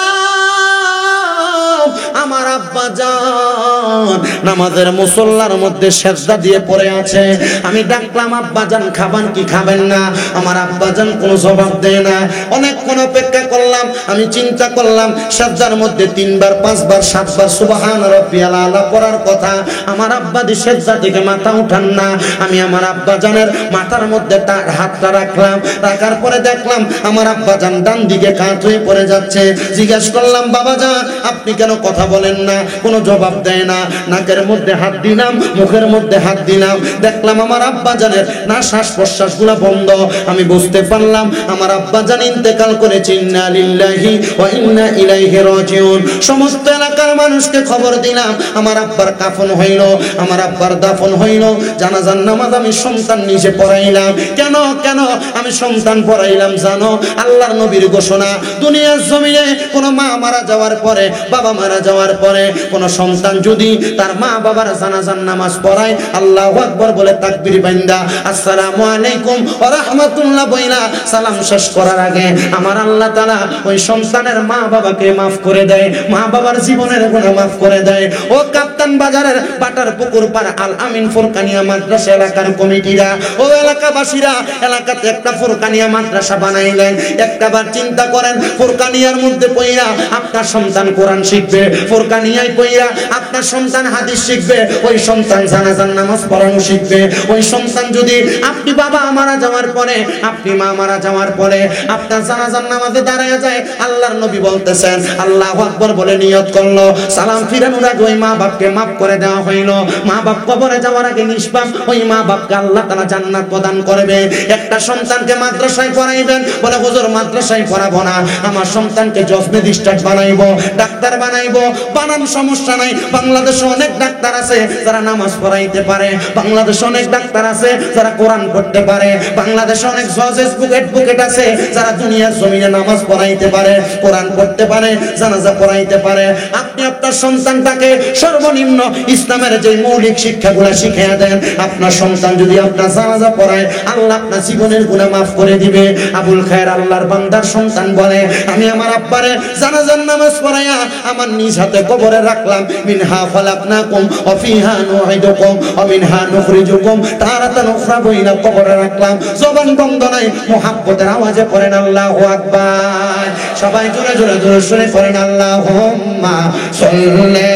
আমার আব্বা জান নামাজের মুসল্লার মধ্যে সেজদা দিয়ে পড়ে আছে। আমি ডাকলাম, আব্বা জান খাবেন কি খাবেন না? আমার আব্বা জান কোনো জবাব দেয় না। অনেকক্ষণ অপেক্ষা করলাম, আমি চিন্তা করলাম সেজদার মধ্যে 3 বার 5 বার 7 বার সুবহান রাব্বিয়াল আলা পড়ার কথা, আমার আব্বা দি সেজদা থেকে মাথা উঠান না। আমি আমার আব্বা জানের মাথার মধ্যে তার হাতটা রাখলাম, রাখার পরে দেখলাম আমার আব্বা জান ডান দিকে কাত হয়ে পড়ে যাচ্ছে। জিজ্ঞাসা করলাম, বাবা জান আপনি কেন কথা বলেন না? কোনো জবাব দেয় না। নাকের মধ্যে হাত দিলাম, মুখের মধ্যে হাত দিলাম, দেখলাম আমার আব্বা জানের না শ্বাস প্রশ্বাস গুলা বন্ধ। আমি বুঝতে পারলাম আমার আব্বা জান ইন্তেকাল করেছে। ইন্না লিল্লাহি ওয়া ইন্না ইলাইহি রাজিউন। সমস্ত এলাকার মানুষকে খবর দিলাম, আমার আব্বার কাফন হইল, আমার আব্বার দাফন হইল। জানাজার নামাজ আমি সন্তান নিজে পড়াইলাম। কেন কেন আমি সন্তান পড়াইলাম জানো? আল্লাহর নবীর ঘোষণা, দুনিয়ার জমিনে কোনো মা মারা যাওয়ার পরে, বাবা মারা যাওয়ার পরে কোনো সন্তান যদি তার মা বাবার জানাজার নামাজ পড়ায়, আল্লাহু আকবার বলে তাকবীর বান্দা আসসালামু আলাইকুম ওয়া রাহমাতুল্লাহ বইলা সালাম শেষ করার আগে আমার আল্লাহ তাআলা ওই সন্তানের মা বাবাকে maaf করে দেয়, মা বাবার জীবনের গুনাহ maaf করে দেয়। ও কাপ্তান বাজারের বাটার পুকুর পাড় আল আমিন ফুরকানিয়া মাদ্রাসা এলাকার কমিটিরা, ও এলাকাবাসীরা, এলাকাতে একটা ফুরকানিয়া মাদ্রাসা বানাইলেন। একটাবার চিন্তা করেন, ফুরকানিয়ার মধ্যে পড়িয়া আপনার সন্তান কোরআন শিখবে, ফুরকানিয়ায় পড়িয়া আপনার সন্তান হাদিস শিখবে, ওই সন্তান জানাজার নামাজ পড়ানো শিখবে। ওই সন্তান যদি আপনি বাবা মারা যাওয়ার পরে, আপনি মা মারা যাওয়ার পরে আপনার জানাজার নামাজে দাঁড়ায় যায়, আল্লাহর নবী বলতেছেন আল্লাহু আকবার বলে নিয়ত করলো, সালাম ফিরানোর আগে ওই মা বাপকে maaf করে দেওয়া হইল। মা বাপ কবরে যাওয়ার আগে নিষ্পাপ, ওই মা বাপকে আল্লাহ তাআলা জান্নাত প্রদান করবে। একটা সন্তানকে মাদ্রাসায় পড়াইবেন, বলে হুজুর মাদ্রাসায় পড়াবো না, আমার সন্তানকে জজ ম্যাজিস্ট্রেট বানাইবো, ডাক্তার বানাইবো। বানান সমস্যা নাই, বাংলাদেশে অনেক ডাক্তার আছে যারা নামাজ পড়াইতে পারে, বাংলাদেশে অনেক ডাক্তার আছে যারা কোরআন পড়তে পারে, বাংলাদেশে অনেক জজ অ্যাডভোকেট আছে যারা দুনিয়ার জমিনে নামাজ পড়াইতে পারে, কোরআন পড়তে পারে, জানাজা পড়াইতে পারে। আপনি আপনার সন্তানটাকে সর্বনিম্ন ইসলামের যে মৌলিক শিক্ষাগুলো শিখিয়ে দেন, আপনার সন্তান যদি আপনার জানাজা পড়ায়, আল্লাহ আপনার জীবনের গুনাহ maaf করে দিবে। আবুল খায়ের আল্লাহর বান্দার সন্তান বলে, আমি আমার আব্বারে জানাজার নামাজ পড়াইয়া আমার নিজ হাতে কবরে রাখলাম। মিনহা খালাকনাকুম ওয়া ফিহা নুঈদুকুম ওয়া মিনহা নুখরিজুকুম তারাতান উখরা বইলা কবরে রাখলাম। জবান বন্ধ নাই, মুহাব্বতের আওয়াজে পড়েন আল্লাহু আকবার। সবাই জোরে জোরে জোরে শুনে পড়েন আল্লাহুম্মা সাল্লি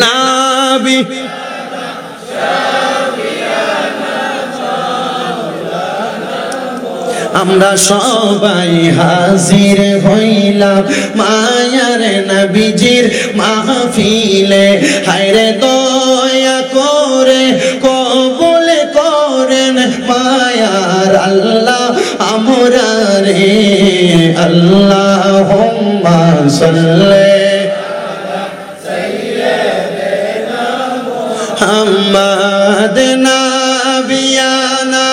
নাবি আমরা সবাই হাজির হইলাম মায়ার নবীজির মাহফিলে। হায়রে দয়া করে কবুল করেন মায়ার আল্লাহ আমরা রে। আল্লাহুম্মা সাল্লি মুহাম্মাদ নাবিয়ানা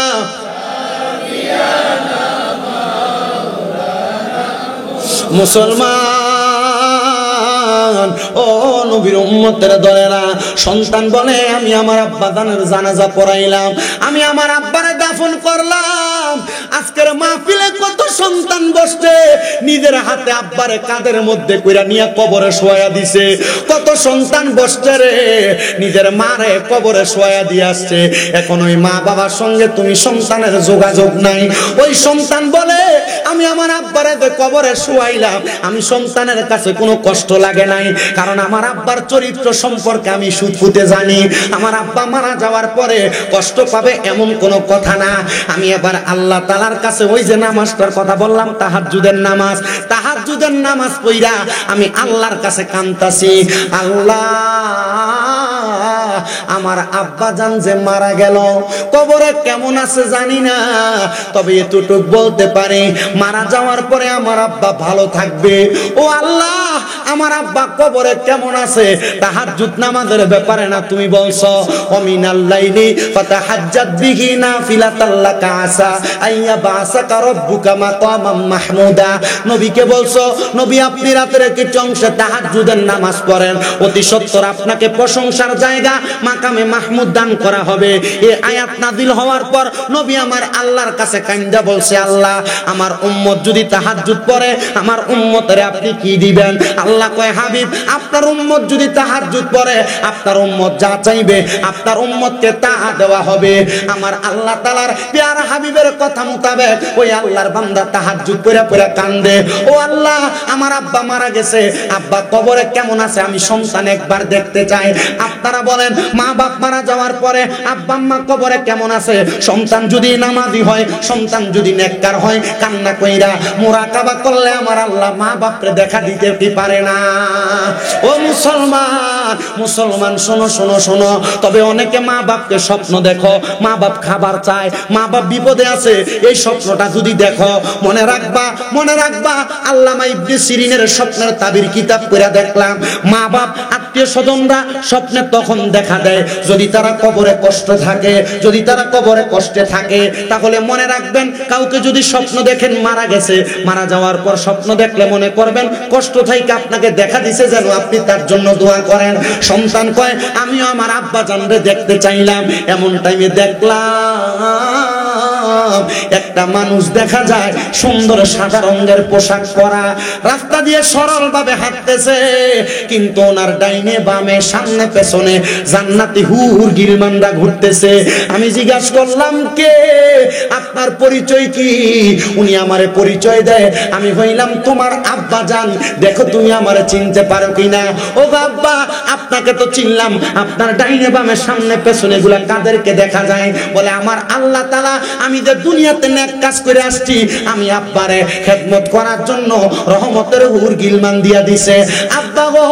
মুসলমান মুসলমান, ও নবীর উম্মতের দলেরা, সন্তান বলে আমি আমার আব্বা জানের জানাজা পড়াইলাম, আমি আমার আব্বারে দাফন করলাম। আজকের মাহফিলে কত সন্তান বসছে, নিজের হাতে আব্বারে কাঁধের মধ্যে কইরা নিয়ে কবরে শোয়া দিছে। কত সন্তান বসছে রে, নিজের মারে কবরে শোয়া দিয়ে আসছে। এখন ওই মা বাবার সঙ্গে তুমি সন্তানের যোগাযোগ নাই। ওই সন্তান বলে আমি আমার আব্বারে কবরে শোয়াইলাম, আমি সন্তানের কাছে কোনো কষ্ট লাগে নাই, কারণ আমার আব্বার চরিত্র সম্পর্কে আমি সুদপুতে জানি। আমার আব্বা মারা যাওয়ার পরে কষ্ট পাবে এমন কোনো কথা না। আমি এবার আল্লাহ তাআলার কাছে ওই যে নামাজটার কথা বললাম, তাহাজ্জুদের নামাজ, তাহাজ্জুদের নামাজ পড়া আমি আল্লাহর কাছে কাঁদতাছি, আল্লাহ আমার আব্বা জান যে মারা গেল, কবরে কেমন আছে জানি না, তবে এতটুক বলতে পারি মারা যাওয়ার পরে আমার আব্বা ভালো থাকবে। ও আল্লাহ, আমার আব্বা কবরে কেমন আছে তাহাজ্জুদ নামাজের ব্যাপারে না তুমি বলছো, ওমিনাল লাইলি ফাতাহাজ্জাদ বিহি নাফিলাতাল লাকা আসা আইয়া বাসাকা রাব্বুকা মাকামাম মাহমুদা। নবীকে বলছো, নবী আপনি রাতের কিছু অংশে তাহাজ্জুদের নামাজ পড়েন, অতি সত্বর আপনাকে প্রশংসার জায়গা মাকামে মাহমুদ দান করা হবে। এই আয়াত নাযিল হওয়ার পর নবী আমার আল্লাহর কাছে কান্দা বলছে, আল্লাহ আমার উম্মত যদি তাহাজ্জুদ পড়ে আমার উম্মতের আপনি কি দিবেন? আল্লাহ কয়, হাবিব আপনার উম্মত যদি তাহাজ্জুদ পড়ে আপনার উম্মত যা চাইবে আপনার উম্মতকে তা দেওয়া হবে। আমার আল্লাহ তাআলার প্যারা হাবিবের কথা মোতাবেক ওই আল্লাহর বান্দা তাহাজ্জুদ পড়ে পড়ে কান্দে, ও আল্লাহ আমার আব্বা মারা গেছে, আব্বা কবরে কেমন আছে আমি সন্তান একবার দেখতে চাই। আপনারা বলেন মা বাপ মারা যাওয়ার পরে আব্বা আম্মা কবরে কেমন আছে? সন্তান যদি নামাজি হয়, সন্তান যদি নেককার হয়, কান্না কইরা মুরাকাবা করলে আমার আল্লাহ মা বাপরে দেখা দিতে কি পারে না? ও মুসলমান, মুসলমান শোনো শোনো শোনো, তবে অনেকে মা বাপকে স্বপ্ন দেখো, মা বাপ খাবার চায়, মা বাপ বিপদে আছে, এই স্বপ্নটা যদি দেখো মনে রাখবা, মনে রাখবা আল্লামা ইবনে সিরিনের স্বপ্নের তাবির কিতাব পড়ে দেখলাম, মা বাপ আত্মীয় স্বজনরা স্বপ্নে তখন দেখা দেয় যদি তারা কবরে কষ্ট থাকে, যদি তারা কবরে কষ্টে থাকে, তাহলে মনে রাখবেন কাউকে যদি স্বপ্ন দেখেন মারা গেছে, মারা যাওয়ার পর স্বপ্ন দেখলে মনে করবেন কষ্ট থেকে আপনাকে দেখা দিছে, যেন আপনি তার জন্য দোয়া করেন। সন্তান কয় আমিও আমার আব্বা জানরে দেখতে চাইলাম, এমন টাইমে দেখলাম একটা মানুষ দেখা যায় সুন্দর সাদা রঙের পোশাক পরা, রাস্তা দিয়ে সরল ভাবে হাঁটতেছে, কিন্তু ওনার ডাইনে বামে সামনে পেছনে জান্নাতি হুর গিলমানরা ঘুরতেছে। আমি জিজ্ঞাসা করলাম কে, আপনার পরিচয় কি? উনি আমারে পরিচয় দেয়, আমি হইলাম তোমার আব্বা জান, দেখো তুমি আমারে চিনতে পারো কিনা। ও আব্বা আপনাকে তো চিনলাম, আপনার ডাইনে বামে সামনে পেছনে গুলা কাদেরকে দেখা যায়? বলে আমার আল্লাহ তাআলা আমি যে দুনিয়াতে নেক কাজ করে আসছি, আমি আব্বারে খেদমত করার জন্য রহমতের হুর গিলমান দিয়া দিছে। আব্বা গো,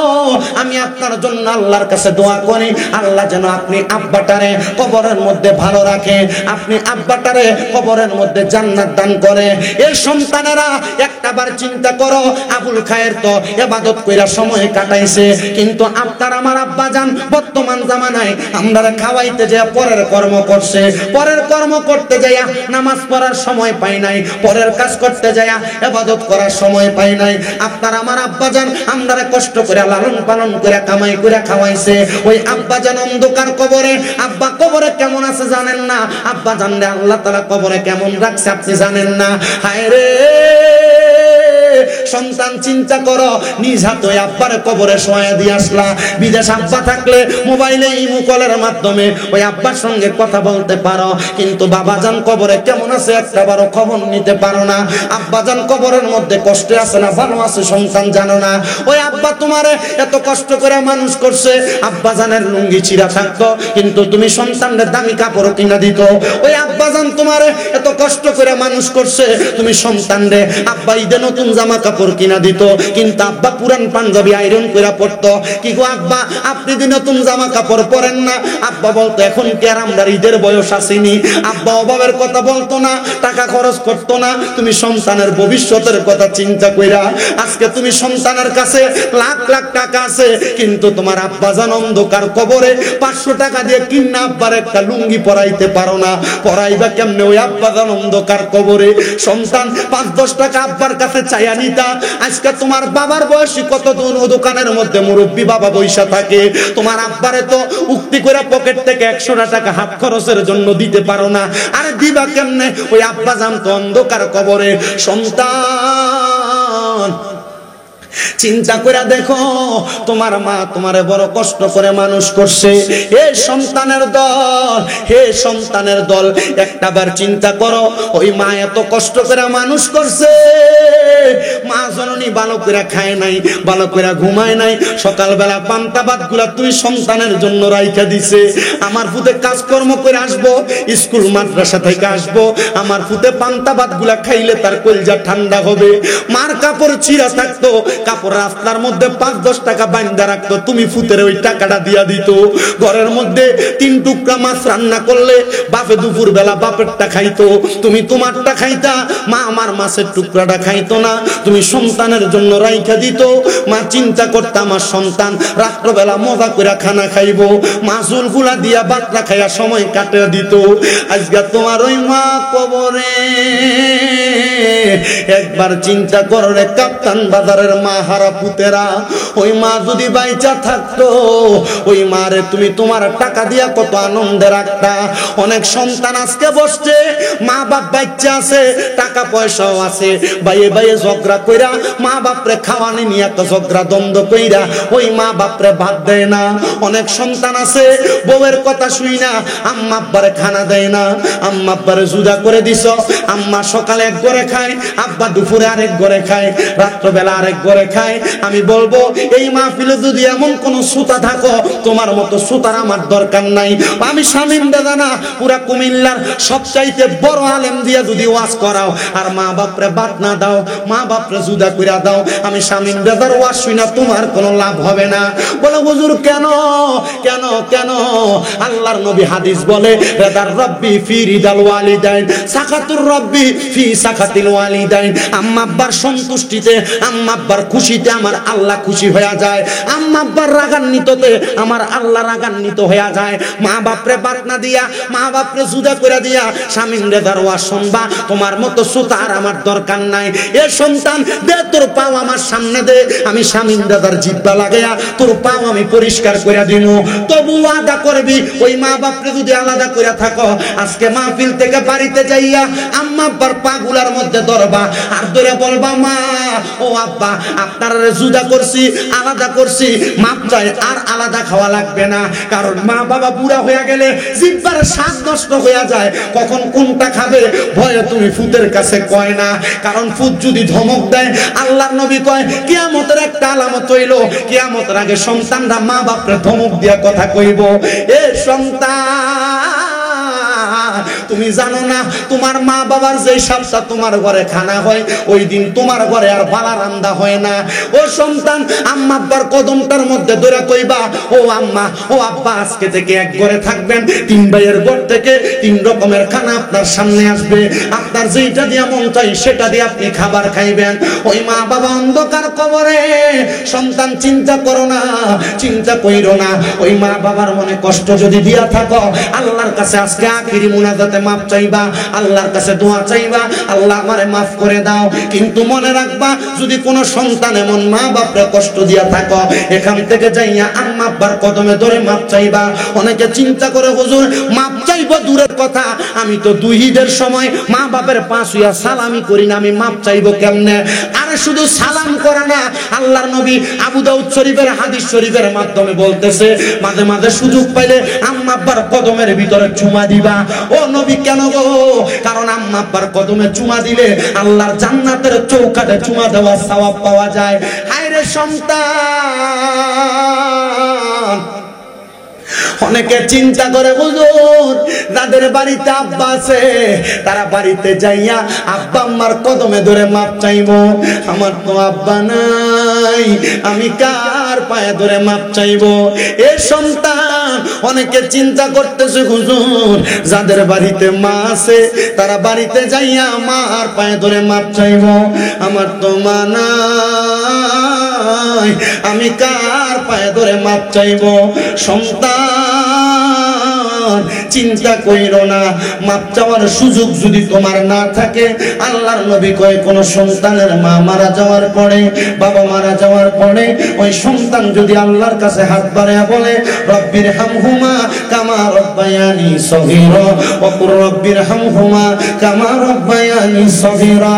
আমি আপনার জন্য আল্লাহর কাছে দোয়া করি, আল্লাহ যেন আপনি আব্বাটারে কবরের মধ্যে ভালো রাখে, আপনি আব্বাটারে কবরের মধ্যে জান্নাত দান করে। এই সন্তানেরা একটাবার চিন্তা করো, আবুল খায়ের তো ইবাদত কইরা সময় কাটাইছে, কিন্তু আপনার আমার আব্বা জান বর্তমান জামানায় আমরারে খাওয়াইতে যায় পরের কর্ম করছে, পরের কর্ম করতে যাইয়া নামাজ পড়ার সময় পাই নাই, পরের কাজ করতে যাইয়া ইবাদত করার সময় পাই নাই। আপনার আমার আব্বা জান আমরারে কষ্ট করে লালন পালন করে কামাই করে খাওয়াইছে, ওই আব্বা জান অন্ধকার কবরে, আব্বা কবরে কেমন আছে জানেন না, আব্বা জানলে আল্লাহ তাআলা কবরে কেমন রাখছে আপনি জানেন না। হায় রে সন্তান, চিন্তা করো, নিজ হাতে আব্বার কবরে শোয়া দিয়ে আসলা। বিদেশ আব্বা থাকলে মোবাইলে ইমো কলের মাধ্যমে ওই আব্বার সঙ্গে কথা বলতে পারো, কিন্তু বাবা জান কবরে কেমন আছে একটাবারও খবর নিতে পারো না। আব্বা জান কবরের মধ্যে কষ্টে আছে না ভালো আছে সন্তান জানো না। ওই আব্বা তোমারে এত কষ্ট করে মানুষ করছে, আব্বা জানের লুঙ্গি ছিঁড়া থাকতো কিন্তু তুমি সন্তানদের দামি কাপড় কিনা দিত। ওই আব্বা জান তোমারে এত কষ্ট করে মানুষ করছে, তুমি সন্তানরে আব্বা ঈদে নতুন জামা কাপড় কিনা দিত, কিন্তু আব্বা পুরান পাঞ্জাবি আয়রন করে পড়তো। কি গো আব্বা আপনি যে নতুন জামা কাপড় পরেন না? আব্বা বলতো এখন কি আর আমরা ঈদের বয়স আসেনি? আব্বা অভাবের কথা বলতো না, টাকা খরচ করতো না। তুমি সন্তানের ভবিষ্যতের কথা চিন্তা কইরা আজকে তুমি সন্তানের কাছে লাখ লাখ টাকা আছে, কিন্তু তোমার আব্বা জান অন্ধকার কবরে 500 টাকা দিয়ে কিনা আব্বার একটা লুঙ্গি পরাইতে পারো না। পরাইবা কেমনে ওই আব্বা জান অন্ধকার কবরে? সন্তান 5-10 টাকা আব্বার কাছে চাইয়া দিতা। আজকে তোমার বাবার বয়সী কত দোকানের মধ্যে মুরব্বী বাবা বৈশা থাকে, তোমার আব্বারে তো উক্তি করে পকেট থেকে 100 টাকা হাত খরচের জন্য দিতে পারো না। আরে দিবা কেমনে? ওই আব্বা জান তো অন্ধকার কবরে। সন্তান চিন্তা করে দেখো, তোমার মা তোমারে বড় কষ্ট করে মানুষ করছে। হে সন্তানের দল, হে সন্তানের দল, একটাবার চিন্তা করো, ওই মা এত কষ্ট করে মানুষ করছে, মা জননী ভালো করে খায় নাই, ভালো করে ঘুমায় নাই, সকালবেলা পান্তা ভাত গুলা তুই সন্তানের জন্য রাইখা দিছে। আমার ফুতে কাজকর্ম করে আসবো, স্কুল মাদ্রাসা থেকে আসবো, আমার ফুতে পান্তা ভাত গুলা খাইলে তার কলজা ঠান্ডা হবে। মার কাপড় ছিঁড়া থাকতো, কাপড় রাস্তার মধ্যে 5-10 টাকা বাইন্দা রাখতো, তুমি ফুতের ওই টাকাটা দিয়া দিত। ঘরের মধ্যে 3 টুকরা মাছ রান্না করলে বাপে দুপুর বেলা বাপেরটা খাইতো, তুমি তোমারটা খাইতা, মা আমার মাছের টুকরাটা খাইতো না, তুমি সন্তানের জন্য রাইখা দিত। মা চিন্তা করতাম আমার সন্তান রাত্রবেলা মজা করে খানা খাইবো, মাছুল গুলা দিয়া বাতরা খাইয়া সময় কাটে দিত। আজকে তোমার ওই মা কবরে। একবার চিন্তা করো রে কাপ্তান বাজারের মা হারা পুতেরা, ওই মা যদি বাইচা থাকতো, ওই মারে তুমি তোমার টাকা দিয়া কত আনন্দে রাখতা। অনেক সন্তান আজকে বসছে, মা বাপ বাচ্চা আছে, টাকা পয়সাও আছে, বাইয়ে বাইয়ে ঝগড়া কইরা মা বাপরে খাওয়ানি নিয়ে একটা ঝগড়া দ্বন্দ্ব কইরা ওই মা বাপরে ভাত দেয় না। অনেক সন্তান আছে বউয়ের কথা শুই না আম্মা আব্বারে খানা দেয় না। আম্মা আব্বারে জুদা করে দিছ, আম্মা সকালে এক ঘরে খায়, আব্বা দুপুরে আরেক ঘরে খায়, রাত্রবেলা আরেক ঘরে খায়। আমি বলবো এই মাহফিলে যদি এমন কোন সুতা থাকো, তোমার মতো সুতার আমার দরকার নাই। আমি শামীম দাদা না, পুরা কুমিল্লার সবচাইতে বড় আলেম দিয়া যদি ওয়াজ করাও আর মা বাপরে বাত না দাও, মা বাপরে জুদা কইরা দাও, আমি শামীম দাদার ওয়াজ শুনা তোমার কোনো লাভ হবে না। বলে হুজুর কেন কেন কেন? আল্লাহর নবী হাদিস বলে, রিদার রাব্বি ফি রিদাল ওয়ালিদাইন, সাকাতুর রাব্বি ফি সাকাতিল ওয়ালিদাইন। আম্মা আব্বার সন্তুষ্টিতে, আম্মা আব্বার খুশিতে আমার আল্লাহ খুশি হয়ে যায়, আম্মা আব্বার রাগান্বিততে আমার আল্লাহ রাগান্বিত হয়ে যায়। মা বাপরে বাত না দিয়া, মা বাপরে জুদা করে দিয়া শামীম রেদার ওয়াজ শুনবা, তোমার মতো সুতার আমার দরকার নাই। এ সন্তান দে তোর পাও আমার সামনে দে, আমি শামীম দাদার জিব্বা লাগাইয়া তোর পাও আমি পরিষ্কার করে দিব। তবু ওয়াদা করবি ওই মা বাপরে যদি আলাদা করে থাকো, আজকে মাহফিল থেকে বাড়িতে যাইয়া আম্মা আব্বার পা গুলার মধ্যে ধরবা আর ধরে বলবা, মা ও আব্বা আপনারা জুদা করছি, আলাদা করছি, মাপ চাই, আর আলাদা খাওয়া লাগবে না। কারণ মা বাবা বুড়া হয়ে গেলে জিব্বার স্বাদ নষ্ট হয়ে যায়, কখন কোনটা খাবে ভয়ে তুমি ফুতের কাছে কয় না। কারণ ফুত যদি ধমক দেয়, আল্লাহর নবী কয় কিয়ামতের একটা আলামত হইল, কিয়ামতের আগে সন্তানরা মা বাপরে ধমক দিয়া কথা কইব। এ সন্তান তুমি জানো না তোমার মা বাবার যে সপ্তাহ তোমার ঘরে খানা হয়, ওই দিন তোমার ঘরে আর বালা রান্দা হয় না। ও সন্তান আম্মা আব্বার কদমটার মধ্যে ধরে কইবা, ও আম্মা ও আব্বা আজকে থেকে এক ঘরে থাকবেন, 3 ভাইয়ের ঘর থেকে 3 রকমের খানা আপনার সামনে আসবে, আপনার যেটা দিয়া মন চাই সেটা দিয়ে আপনি খাবার খাইবেন। ওই মা বাবা অন্ধকার কবরে। সন্তান চিন্তা করো না, চিন্তা কইরো না, ওই মা বাবার মনে কষ্ট যদি দিয়া থাকো, আল্লাহর কাছে আজকে আখিরি মুনাজাতে মাফ চাইবা, আল্লাহর কাছে দোয়া চাইবা, আল্লাহ আমারে মাফ করে দাও। কিন্তু মনে রাখবা, যদি কোনো সন্তান এমন মা বাপরে কষ্ট দিয়া থাকো, এখান থেকে যাইয়া আম্মা আব্বার কদমে ধরে মাফ চাইবা। অনেকে চিন্তা করে হুজুর মাফ চাইবো দূরের কথা, আমি তো 2 ঈদের সময় মা বাপের পাশ হইয়া সালামি করি না, আমি মাফ চাইবো কেমনে? আরে শুধু সালাম করে না, আল্লাহর নবী আবু দাউদ শরীফের হাদিস শরীফের মাধ্যমে বলতেছে, মাঝে মাঝে সুযোগ পাইলে আম্মা আব্বার কদমের ভিতরে চুমা দিবা। ও নবী কেন গো? কারণ আম্মা আব্বার কদমে চুমা দিলে আল্লাহর জান্নাতের চৌকাঠে চুমা দেওয়ার সওয়াব পাওয়া যায়। হায় রে সন্তান, অনেকে চিন্তা করে হুজুর যাদের বাড়িতে আব্বা আছে তারা বাড়িতে যাইয়া আব্বা আম্মার কদমে ধরে মাপ চাইবো। আমার তো আব্বা নাই, আমি কার পায়ে ধরে মাপ চাইবো? এ সন্তান অনেকে চিন্তা করতেছে হুজুর যাদের বাড়িতে মা আছে তারা বাড়িতে যাইয়া মার পায়ে ধরে মাপ চাইবো। আমার তো মা নাই, আমি কার পায়ে ধরে মাপ চাইবো? সন্তান সন্তান চিন্তা কইরো না, মাপ চাওয়ার সুযোগ যদি তোমার না থাকে, আল্লাহর নবী কয় কোন সন্তানের মা মারা যাওয়ার পরে, বাবা মারা যাওয়ার পরে ওই সন্তান যদি আল্লাহর কাছে হাত বাড়ায় বলে রব্বির হামহুমা কামা রব্বায়ানি সগীরা ওয়া কুর রব্বির হামহুমা কামা রব্বায়ানি সগীরা,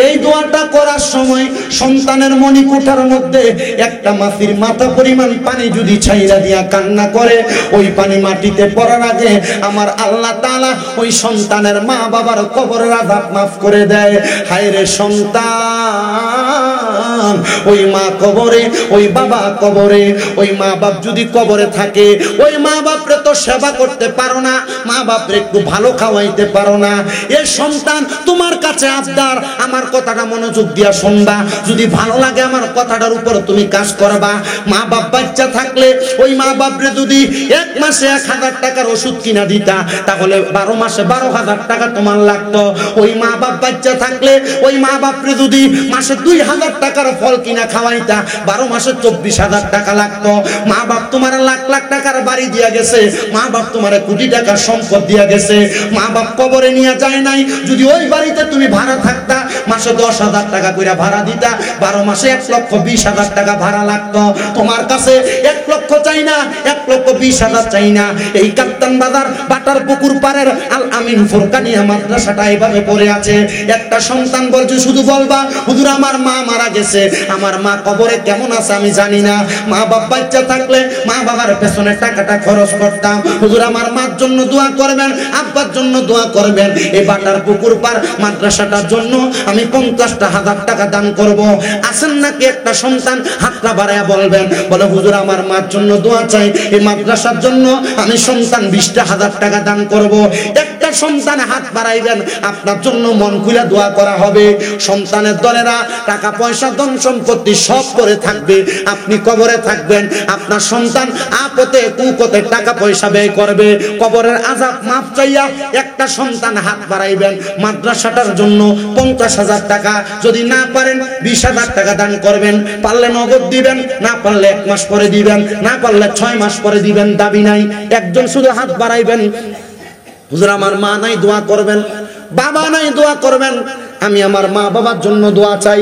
এই দোয়াটা করার সময় সন্তানের মণিকোঠার মধ্যে একটা মাছির মাথা পরিমাণ পানি যদি ছাইরা দিয়া কান্না করে, ওই পানি মাটিতে পড়ার আগে আমার আল্লাহ তাআলা ওই সন্তানের মা বাবার কবরের আযাব মাফ করে দেয়। হায় রে সন্তান, ওই মা কবরে, ওই বাবা কবরে, ওই মা বাপ যদি কবরে থাকে, ওই মা বাপরে তো সেবা করতে পারো না, মা বাপরে একটু ভালো খাওয়াইতে পারো না। এ সন্তান তোমার কাছে আবদার, আমার কথাটা মনোযোগ দিয়া শুনবা, যদি ভালো লাগে আমার কথাটার উপর তুমি কাজ করবা। মা বাপ বাচ্চা থাকলে ওই মা বাপরে যদি এক মাসে 1000 টাকার ওষুধ কিনা দিতা, তাহলে 12 মাসে 12,000 টাকা তোমার লাগতো। ওই মা বাপ বাচ্চা থাকলে ওই মা বাপরে যদি মাসে 2000 টাকার ফল কিনা খাওয়াইতা, 12 মাসে 24,000 টাকা লাগতো। মা বাপ তোমার লাখ লাখ টাকার বাড়ি দিয়া গেছে, মা বাপ তোমার কোটি টাকার সম্পদ দিয়া গেছে, মা বাপ কবরে নিয়ে যায় নাই, যদি ওই বাড়িতে তুমি ভাড়া থাকতা, মাসে 10,000 টাকা করে ভাড়া দিতা, 12 মাসে 1,20,000 টাকা ভাড়া লাগতো। তোমার কাছে 1 লক্ষ চাই না, 1,20,000 চাই না। এই কাপ্তান বাজার বাটার পুকুর পাড়ের আল আমিন ফুরকানিয়া মাদ্রাসাটা এইভাবে পড়ে আছে। একটা সন্তান বলছে শুধু বলবা হুজুর আমার মা মারা গেছে, আমার মা কবরে কেমন আছে আমি জানি না। মা বাপ বাচ্চা থাকলে মা বাবার পেছনে টাকাটা খরচ করতাম, হুজুর আমার মার জন্য দোয়া করবেন, আব্বার জন্য দোয়া করবেন, এই বাটার পুকুর পাড় মাদ্রাসাটার জন্য আমি 50,000 টাকা দান করব। আসেন নাকি একটা সন্তান হাতটা বাড়ায়া বলবেন, বলে হুজুর আমার মার জন্য দোয়া চাই, এই মাদ্রাসার জন্য আমি সন্তান 20,000 টাকা দান করব। একটা সন্তান হাত বাড়াইবেন, আপনার জন্য মন খুলে দোয়া করা হবে। সন্তানের দলেরা টাকা পয়সা ধন সম্পত্তি সব করে থাকবে, আপনি কবরে থাকবেন, আপনার সন্তান আপদে কুকতে টাকা পয়সা ব্যয় করবে, কবরের আযাব মাফ চাইয়া একটা সন্তান হাত বাড়াইবেন, মাদ্রাসাটার জন্য 50,000 টাকা, যদি না পারেন 20,000 টাকা দান করবেন, পারলে নগদ দিবেন, না পারলে 1 মাস পরে দিবেন, না পারলে 6 মাস পরে দিবেন, দাবি নাই। একজন শুধু হাত বাড়াইবেন, হুজুর আমার মা নাই দোয়া করবেন, বাবা নাই দোয়া করবেন, আমি আমার মা বাবার জন্য দোয়া চাই,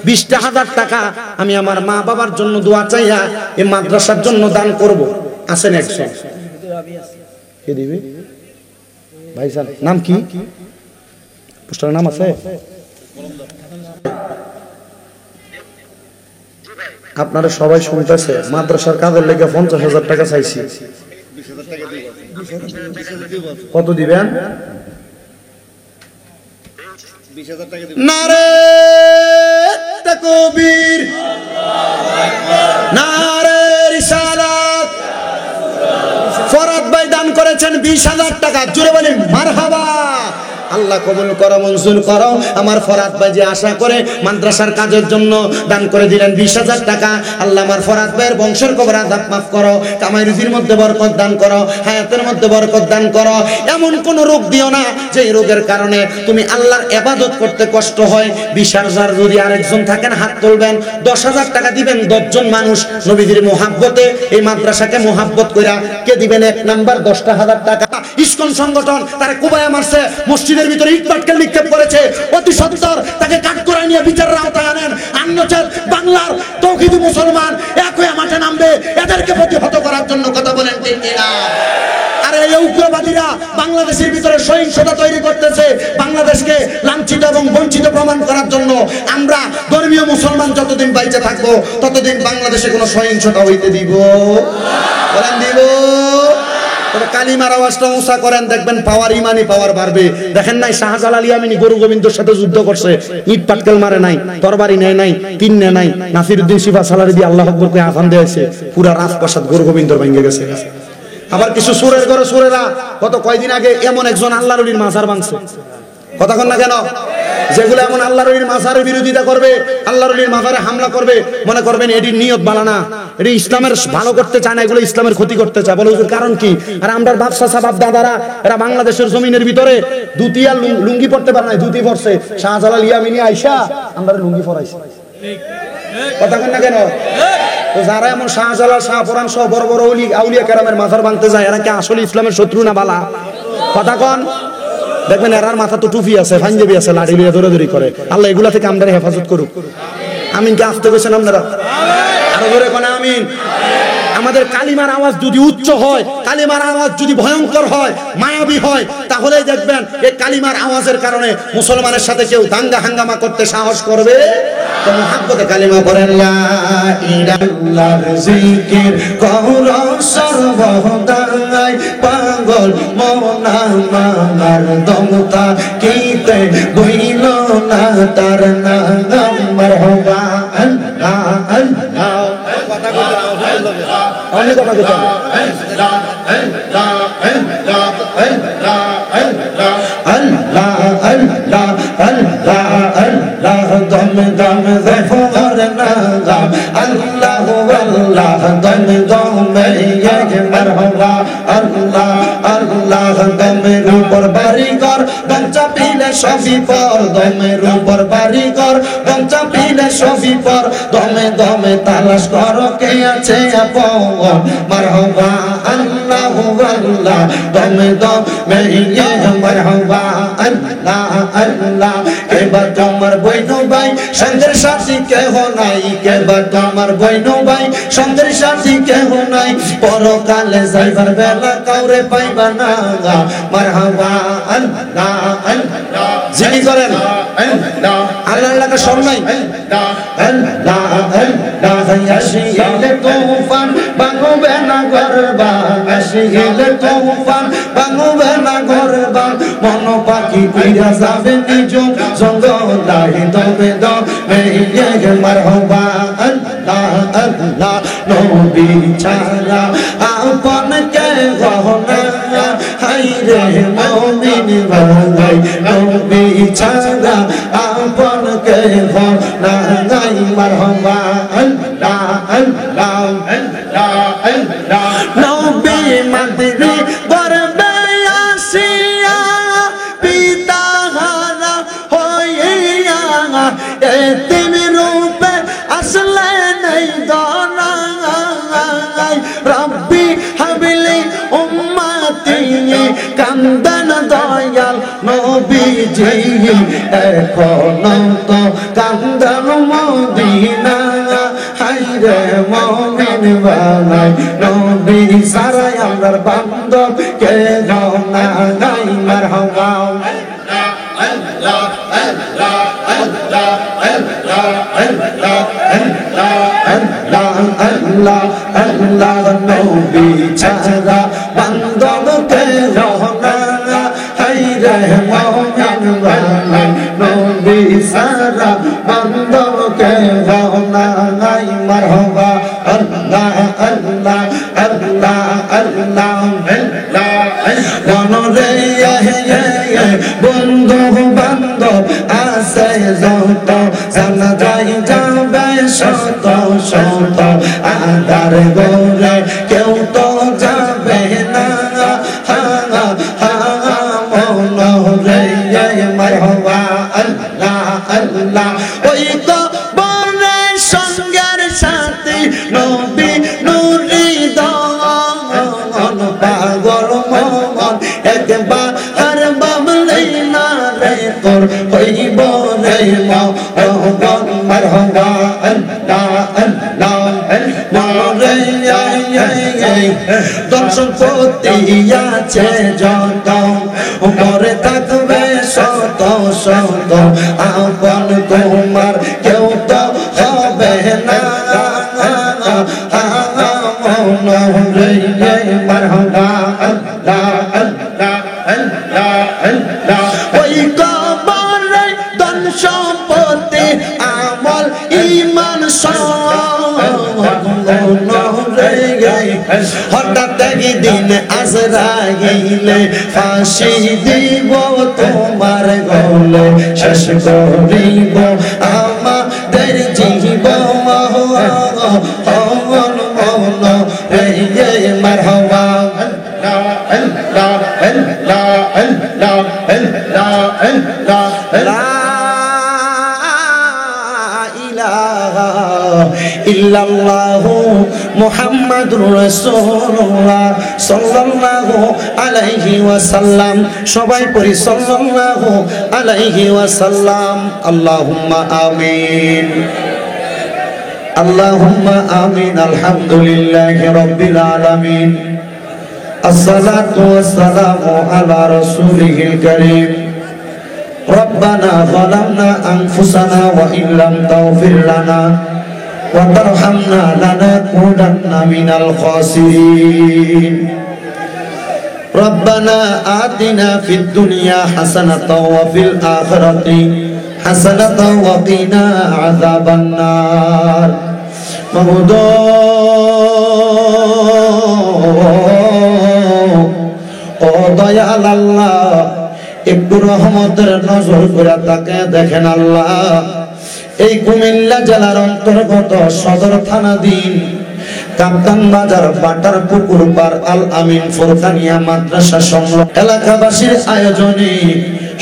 20,000 টাকা আমি আমার মা বাবার জন্য দোয়া চাইয়া এই মাদ্রাসার জন্য দান করব। আসেন একজন, কে দিবে ভাই স্যার? নাম কি? পোস্টারের নাম আছে? আপনারা সবাই শুনতেছে, মাদ্রাসার কাজের লেগে 50,000 টাকা চাইছি। কত দিবেন? নারে তাকবীর, নারে রিসালাত। ফরহাদ ভাই দান করেছেন 20,000 টাকা, জোরে বলেন মারহাবা। আল্লাহ কবুল করো, মঞ্জুর করো। আমার ফরহাদ ভাই যে আশা করে মাদ্রাসার কাজের জন্য দান করে দিলেন 20,000 টাকা, আল্লাহ আমার ফরহাদ ভাইয়ের বংশের কবর আযাব মাফ করো, কামাই রুজির মধ্যে বরকত দান করো, হায়াতের মধ্যে বরকত দান করো। এমন কোন রোগ দিও না যে রোগের কারণে তুমি আল্লাহর ইবাদত করতে কষ্ট হয়। 20,000 যদি আরেকজন থাকেন হাত তুলবেন, 10,000 টাকা দিবেন। 10 জন মানুষ নবীজির মোহাব্বতে এই মাদ্রাসাকে মোহাব্বত কইরা কে দিবেন? 1 নাম্বার 10,000 টাকা। ইসকন সংগঠন তারে কুবায়া মারছে, মসজিদের ভিতরে ইট পাটকেল নিক্ষেপ করেছে, অতি সত্বর তাকে কাঠগড়ায় নিয়ে বিচারের আওতায় আনেন। আন্যচার বাংলার তৌহিদি মুসলমান এক হয়ে মাঠে নামবে এদেরকে প্রতিহত করার জন্য। কথা বলেন ঠিক কিনা? আরে এই উগ্রবাদীরা বাংলাদেশের ভিতরে সহিংসতা তৈরি করতেছে, বাংলাদেশকে লাঞ্ছিত এবং বঞ্চিত প্রমাণ করার জন্য। আমরা ধর্মীয় মুসলমান যতদিন বাইচে থাকবো ততদিন বাংলাদেশে কোনো সহিংসতা হইতে দিব? বলেন দিব? কালিমার আওয়াজটা উঁচা করেন, দেখবেন পাওয়ার, ইমানি পাওয়ার বাড়বে। দেখেন নাই শাহজালাল ইয়ামিনী গরু গোবিন্দর সাথে যুদ্ধ করছে, ইট পাটকেল মারে নাই, তরবারি নেয় নাই, তিন নেয় নাই, নাসিরউদ্দিন সিফা সালারি দিয়ে আল্লাহ আকবার কই আযান দিয়েছে, পুরা রাজপ্রাসাদ গরু গোবিন্দর ভেঙে গেছে। আবার কিছু সুরের ঘরে সুরেরা গত কয়দিন আগে এমন একজন আল্লাহর ওলির মাজার ভাঙছে। কথা কন না কেন? যেগুলো এমন আল্লাহর ওলির মাজারের বিরোধিতা করবে, আল্লাহর ওলির মাজারে হামলা করবে, মনে করবেন এটির নিয়ত ভালো না, এটি ইসলামের ভালো করতে চায় না, এগুলো ইসলামের ক্ষতি করতে চায়। বলে হুজুর কারণ কি? আর আমরা বাপসা সাবাব দাদারা এরা বাংলাদেশের জমিনের ভিতরে ধুতি আর লুঙ্গি পড়তে পারে না, ধুতি পড়ছে। শাহজালাল ইয়ামিনী আইসা আমরা লুঙ্গি পরাইছি। কথা কন না কেন? তো যারা এমন শাহজালাল শাহপুরান সহ বড় বড় আউলিয়া কেরামের মাথার ভাঙতে যায়, এরা কি আসলে ইসলামের শত্রু না বালা? কথা কন। দেখবেন এরার মাথা তো টুপি আছে, পাঞ্জাবি আছে, লাঠি লিয়ে দৌড়াদৌড়ি করে। আল্লাহ এগুলা থেকে আমাদের হেফাজত করুক। আমিন কে আসতে গেছেন আপনারা? আরো জোরে কোন আমিন। আমাদের কালিমার আওয়াজ যদি উচ্চ হয়, কালিমার আওয়াজ যদি ভয়ঙ্কর হয়, মায়াবী হয়, তাহলেই দেখবেন এই কালিমার আওয়াজের কারণে মুসলমানের সাথে কেউ দাঙ্গা হাঙ্গামা করতে সাহস করবে। তো মুহাব্বতে কালিমা পড়েন, লা ইলাহা ইল্লাল্লাহ জিকির করো সর্বদাই, পাগল মনা মার দমতা কিতে বইল না তার নাম। মারহাবা আল্লাহ আল্লাহ। কথা কইতে অনেক কথা কইতে আল্লাহ আল্লাহ আল্লাহ আল্লাহ আল্লাহ আল্লাহ আল্লাহ আল্লাহ দম দম জফর নাম আল্লাহ আল্লাহ দম দম এক মারহাবা আল্লাহ আল্লাহ। দমের উপর বাড়িঘর দম চাপিলে সবই পর, দমের উপর বাড়িঘর দম চাপিলে সবই পর, দমে দমে তালাশ করো কে আছে আপন। মারহাবা আল্লাহ আল্লাহ দমে দমে মারহাবা আল্লাহ আল্লাহ। কেবা তোমার বইন ভাই সঙ্গের সাথী কেহ নাই, কেবা তোমার বইন ভাই সঙ্গের সাথী কেহ নাই, পরকালে যাইবার বেলা কাউরে পাইবা না। মারহাবা আল্লাহ আল্লাহ। জিকির করেন আল্লাহ আল্লাহকে সব নাই। আল্লাহ আল্লাহ আসিলে তুফান ভাঙবে না ঘরবা, আসিলে তুফান ভাঙবে না ঘরবা, মন পাখি কইরা যাবে নিজ জঙ্গলাই দমে দমে। মারহাবা আল্লাহ আল্লাহ। নবী ছাড়া আপন কে গহনা, হায়রে মুমিন ভাই নবী ছাড়া আপন কে গহনা। মারহাবা আল্লাহ আল্লাহ আল্লাহ আল্লাহ। নবী মাদরি গর্বে আসিয়া পিতা হারা হইয়া, এতিম রূপে আসলেন এই দুনিয়ায়। রব্বি হাবলি উম্মতি কান্দন দয়াল নবীজি, এখনো তো কান্দন মদিনা। হায়রে মুমিন ভাই নবী সারা আমার বান্ধব কে নাই। মারহাবা আল্লাহ আল্লাহ আল্লাহ আল্লাহ আল্লাহ আল্লাহ আল্লাহ আল্লাহ। নবী ছাড়া বান্ধব কে না, হায়রে মুমিন ভাই নবী সারা বান্ধব কে নাই। মারহাবা আল্লাহ আল্লাহ আল্লাহ আল্লাহ আল্লাহ। মনরে বন্ধু বান্ধব আছে যত, জানা যাই যাবে শত শত, আদার গোরে কেউ তো যাবে না। মনরে মারহাবা আল্লাহ আল্লাহ। ওই তো বনের সঙ্গের সাথী নবী নুরি দন, পাগল মন একবার আর বাবলে না রে তোর হইব রে মন। মারহাবা আল্লাহ আল্লাহ। মরে দর্শন প্রতি আছে যত, মরে থাকবে শত শত, আপন তোমার কেউ তো হবে না। মারহাবা আল্লাহ আল্লাহ আল্লাহ আল্লাহ। ওই কবরে ধন সম্পত্তি আমল ঈমান হঠাৎ একদিন আজরাইলে ফাঁসি দিব তোমার গলে, শেষ করিব আমাদের জীবন। মারহাবা আল্লাহ আল্লাহ আল্লাহ আল্লাহ আল্লাহ আল্লাহ। ইলাহা ইল্লাল্লাহু মুহাম্মাদুর রাসূলুল্লাহ সাল্লাল্লাহু আলাইহি ওয়াসাল্লাম। সবাই পড়ি সাল্লাল্লাহু আলাইহি ওয়াসাল্লাম। আল্লাহুম্মা আমিন, আল্লাহুম্মা আমিন। আলহামদুলিল্লাহি রাব্বিল আলামিন। আসসালাতু ওয়াসসালামু আলা রাসূলিল কারীম। রব্বানা যালামনা আনফুসানা ওয়া ইল্লাম তাগফির লানা ওয়া তারহামনা লানাকুনান্না মিনাল খাসিরিন। রব্বানা আতিনা ফিদ দুনিয়া হাসানাতাও ওয়া ফিল আখিরাতি হাসানাতাও ওয়া কিনা আযাবান নার। মাবুদ ও দয়াল আল্লাহ, একটু রহমতের নজর করে তাকে দেখেন আল্লাহ। এই কুমিল্লা জেলার অন্তর্গত সদর থানাধীন কাপ্তান বাজার বাটার পুকুর পার আল আমিন ফুরকানিয়া মাদ্রাসা সংলগ্ন এলাকাবাসীর আয়োজনে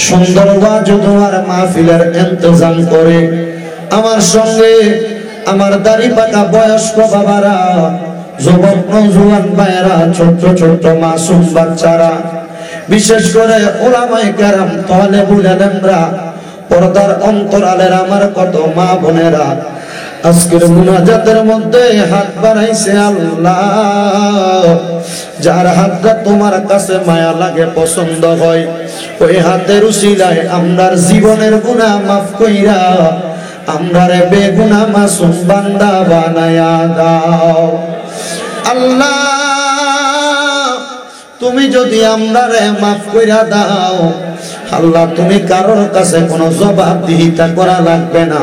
সুন্দর ওয়াজ ও দোয়ার মাহফিলের ইন্তজাম করে আমার সঙ্গে আমার দাড়ি পাকা বয়স্ক বাবারা, যুবক নওজোয়ান ভাইয়েরা, ছোট্ট ছোট্ট মাসুম বাচ্চারা, বিশেষ করে উলামায়ে কেরাম, তালেবুল ইলমরা, পর্দার অন্তরালের আমার কত মা বোনেরা আজকের মুনাজাতের মধ্যে হাত বাড়াইছে আল্লাহ। যার হাতটা তোমার কাছে মায়া লাগে, পছন্দ হয়, ওই হাতের উসিলায় আমরার জীবনের গুনাহ মাফ কইরা আমরারে বেগুনাহ মাসুম বান্দা বানায়া দাও আল্লাহ। তুমি যদি আমরারে মাফ কইরা দাও আল্লাহ, তুমি কারোর কাছে কোনো জবাবদিহিতা করা লাগবে না।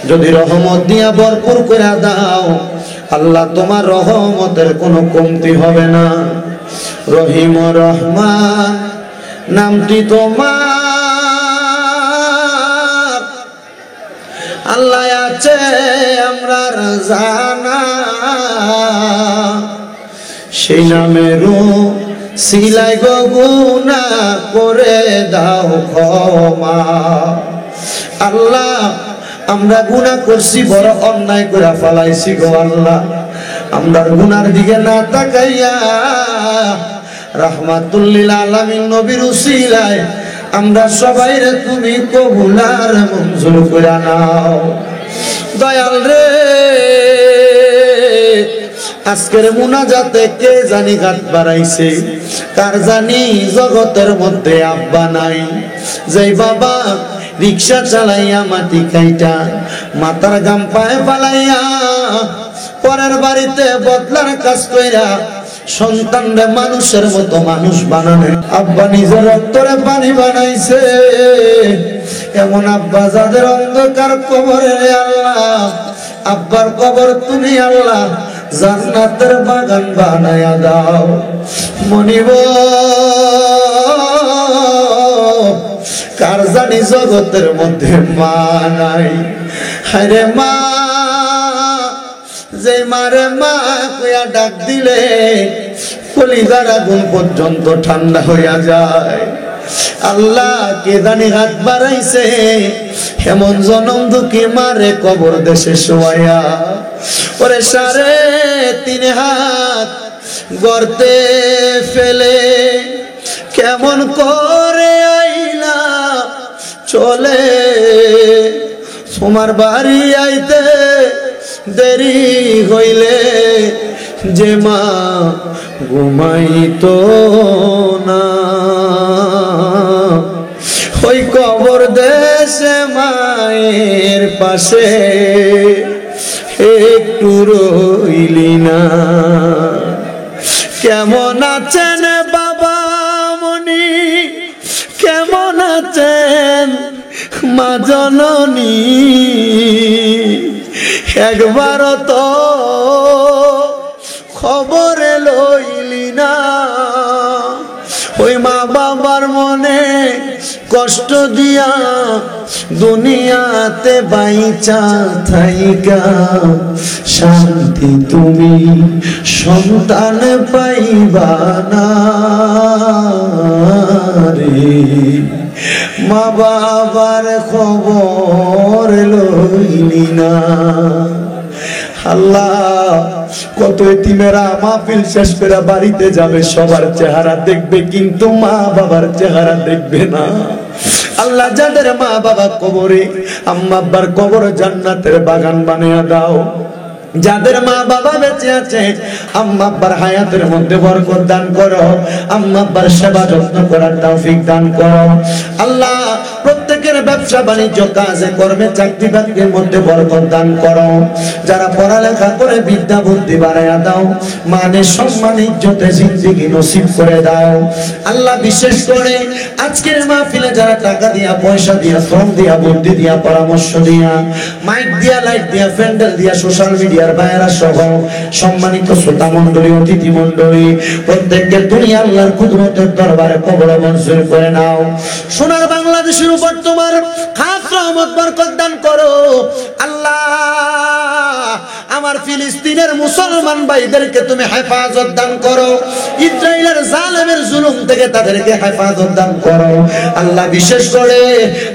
যদি রহমত দিয়া ভরপুর কইরা দাও আল্লাহ, তোমার রহমতের কোনো কমতি হবে না। রহিম রহমান নামটি তোমার আল্লাহ আছে আমরার জানা, সেই নামেরও সিলাই গো গুনাহ করে দাও ক্ষমা আল্লাহ। আমরা গুনাহ করছি, বড় অন্যায় করে ফেলাইছি গো আল্লাহ। আমরার গুনার দিকে না তাকাইয়া রাহমাতুল লিল আলামিন নবীর উসিলায় আমরা সবাইরে তুমি কবুল আর মঞ্জুর করে নাও দয়াল রে। আজকের মুনাজাতে কে জানি গাত বাড়াইছে, কার জানি জগতের মধ্যে আব্বা নাই। যেই বাবা রিক্সা চালাইয়া মাটি কাইটা মাথার গাম পায়ে ফালাইয়া পরের বাড়িতে বদলার কাজ কইরা সন্তানরে মানুষের মতো মানুষ বানানো, আব্বা নিজের রক্তরে পানি বানাইছে। এমন আব্বা যাদের অন্ধকার কবরে আল্লাহ, আব্বার কবর তুমি আল্লাহ জান্নাতের বাগান বানায়া দাও। মনিব কার জানি জগতের মধ্যে মা নাই, হায়রে মা, যে মারে মা কইয়া ডাক দিলে কলিজার আগুন পর্যন্ত ঠান্ডা হইয়া যায়। আল্লাহ কে জানি হাত বাড়াইছে এমন জনম দুঃখী মারে কবর দেশে শোয়া, ওরে 3.5 হাত গর্তে ফেলে কেমন করে আইলা চলে, তোমার বাড়ি আইতে দেরি হইলে যে মা ঘুমাইতো না, ওই কবর দেশে মায়ের পাশে একটু রইলি না। কেমন আছেন বাবা মনি, কেমন আছেন মা জননী, একবার তো খবরে লইলি না। ওই মা বাবার মনে কষ্ট দিয়া দুনিয়াতে বাইচা থাইকা শান্তি তুমি সন্তান পাইবা না রে। মা বাবার খবর লইলি না। আল্লাহ, কত এতিমেরা মাহফিল শেষ করে বাড়িতে যাবে, সবার চেহারা দেখবে কিন্তু মা বাবার চেহারা দেখবে না। আল্লাহ, যাদের মা বাবা কবরে, আম্মা আব্বার কবর জান্নাতের বাগান বানিয়ে দাও। যাদের মা বাবা বেঁচে আছে, আম্মা আব্বার হায়াতের মধ্যে বরকত দান করো, আম্মা আব্বার সেবা যত্ন করার তৌফিক দান করো। আল্লাহ, প্রত্যেকের ব্যবসা বাণিজ্য কাজে কর্মে চাকরি বাকরির মধ্যে বরকত দান করো। যারা পড়ালেখা করে বিদ্যা বুদ্ধি বাড়াইয়া দাও, মানে সম্মান ইজ্জতে জিন্দেগি নসিব করে দাও। আল্লাহ, বিশেষ করে আজকের মাহফিলে যারা টাকা দিয়া, পয়সা দিয়া, শ্রম দিয়া, বুদ্ধি দিয়া, পরামর্শ দিয়া, মাইক দিয়া, লাইট দিয়া, প্যান্ডেল দিয়া, সোশ্যাল মিডিয়ার বাইরা সহ সম্মানিত শ্রোতা মণ্ডলী, অতিথি মণ্ডলী, প্রত্যেককে তুমি আল্লাহর কুদরতের দরবারে কবুল মঞ্জুর করে নাও। সোনার বাংলাদেশের উপর তোমার খাস রহমত বরকত দান করো। আল্লাহ, আমার ফিলিস্তিনের মুসলমান ভাইদেরকে তুমি হেফাজত দান করো, ইসরায়েলের জালেমের জুলুম থেকে তাদেরকে হেফাজত দান করো। আল্লাহ, বিশেষ করে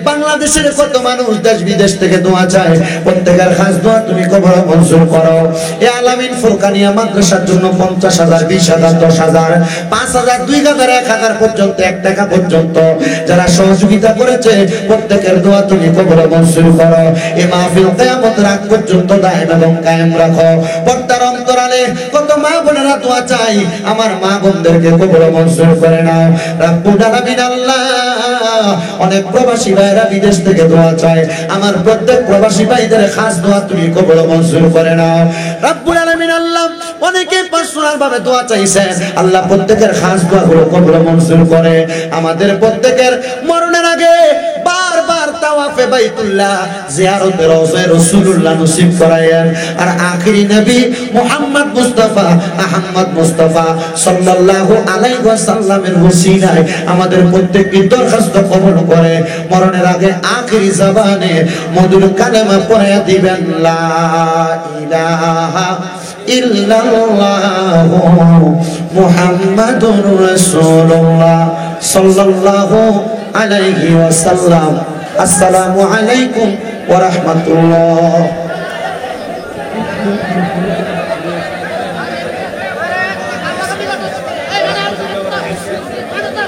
বাংলাদেশের কত মানুষ দেশ বিদেশ থেকে দোয়া চায়, প্রত্যেকের খাস দোয়া তুমি কবুল মঞ্জুর করো। এ আলামিন ফুরকানিয়া মাদ্রাসার জন্য 50,000, 20,000, 10,000, 5,000, 2,000, 1,000 পর্যন্ত, 1 টাকা পর্যন্ত যারা সহযোগিতা করেছে, প্রত্যেকের দোয়া তুমি কবুল মঞ্জুর করো। এই মাহফিল কিয়ামতের আগ পর্যন্ত দায়েম এবং কায়েম রাখো। পর্দার অন্তরালে কত মা বোনেরা দোয়া চাই, আমার মা বোনদেরকে কবুল মঞ্জুর করে নাও রব্বুল আলামিন। আল্লাহ, অনেক প্রবাসী ভাইরা বিদেশ থেকে দোয়া চায়, আমার প্রত্যেক প্রবাসী ভাইদের খাস দোয়া তুমি কবুল মঞ্জুর করে নাও রব্বুল আলামিন। আল্লাহ, অনেকে পার্সোনাল ভাবে দোয়া চাইছে, আল্লাহ প্রত্যেকের খাস দোয়াগুলো কবুল মঞ্জুর করে। আমাদের প্রত্যেকের মরণের আগে বারবার তাওয়াফে বাইতুল্লাহ, জিয়ারতে রওজা রাসূলুল্লাহ নসিব করায়েন। আর আখিরি নবী মুহাম্মদ মুস্তাফা, আহমদ মুস্তাফা সাল্লাল্লাহু আলাইহি ওয়াসাল্লামের ওসিলায় আমাদের প্রত্যেককে দরখাস্ত কবুল করে মরণের আগে আখিরি জবানে মধুর কালেমা পড়ে দিবেন, লা ইলাহা ইল্লাল্লাহু মুহাম্মাদুর রাসূলুল্লাহ সাল্লাল্লাহু আলাইহি ওয়াসাল্লাম। আসসালামু আলাইকুম ওয়া রাহমাতুল্লাহ।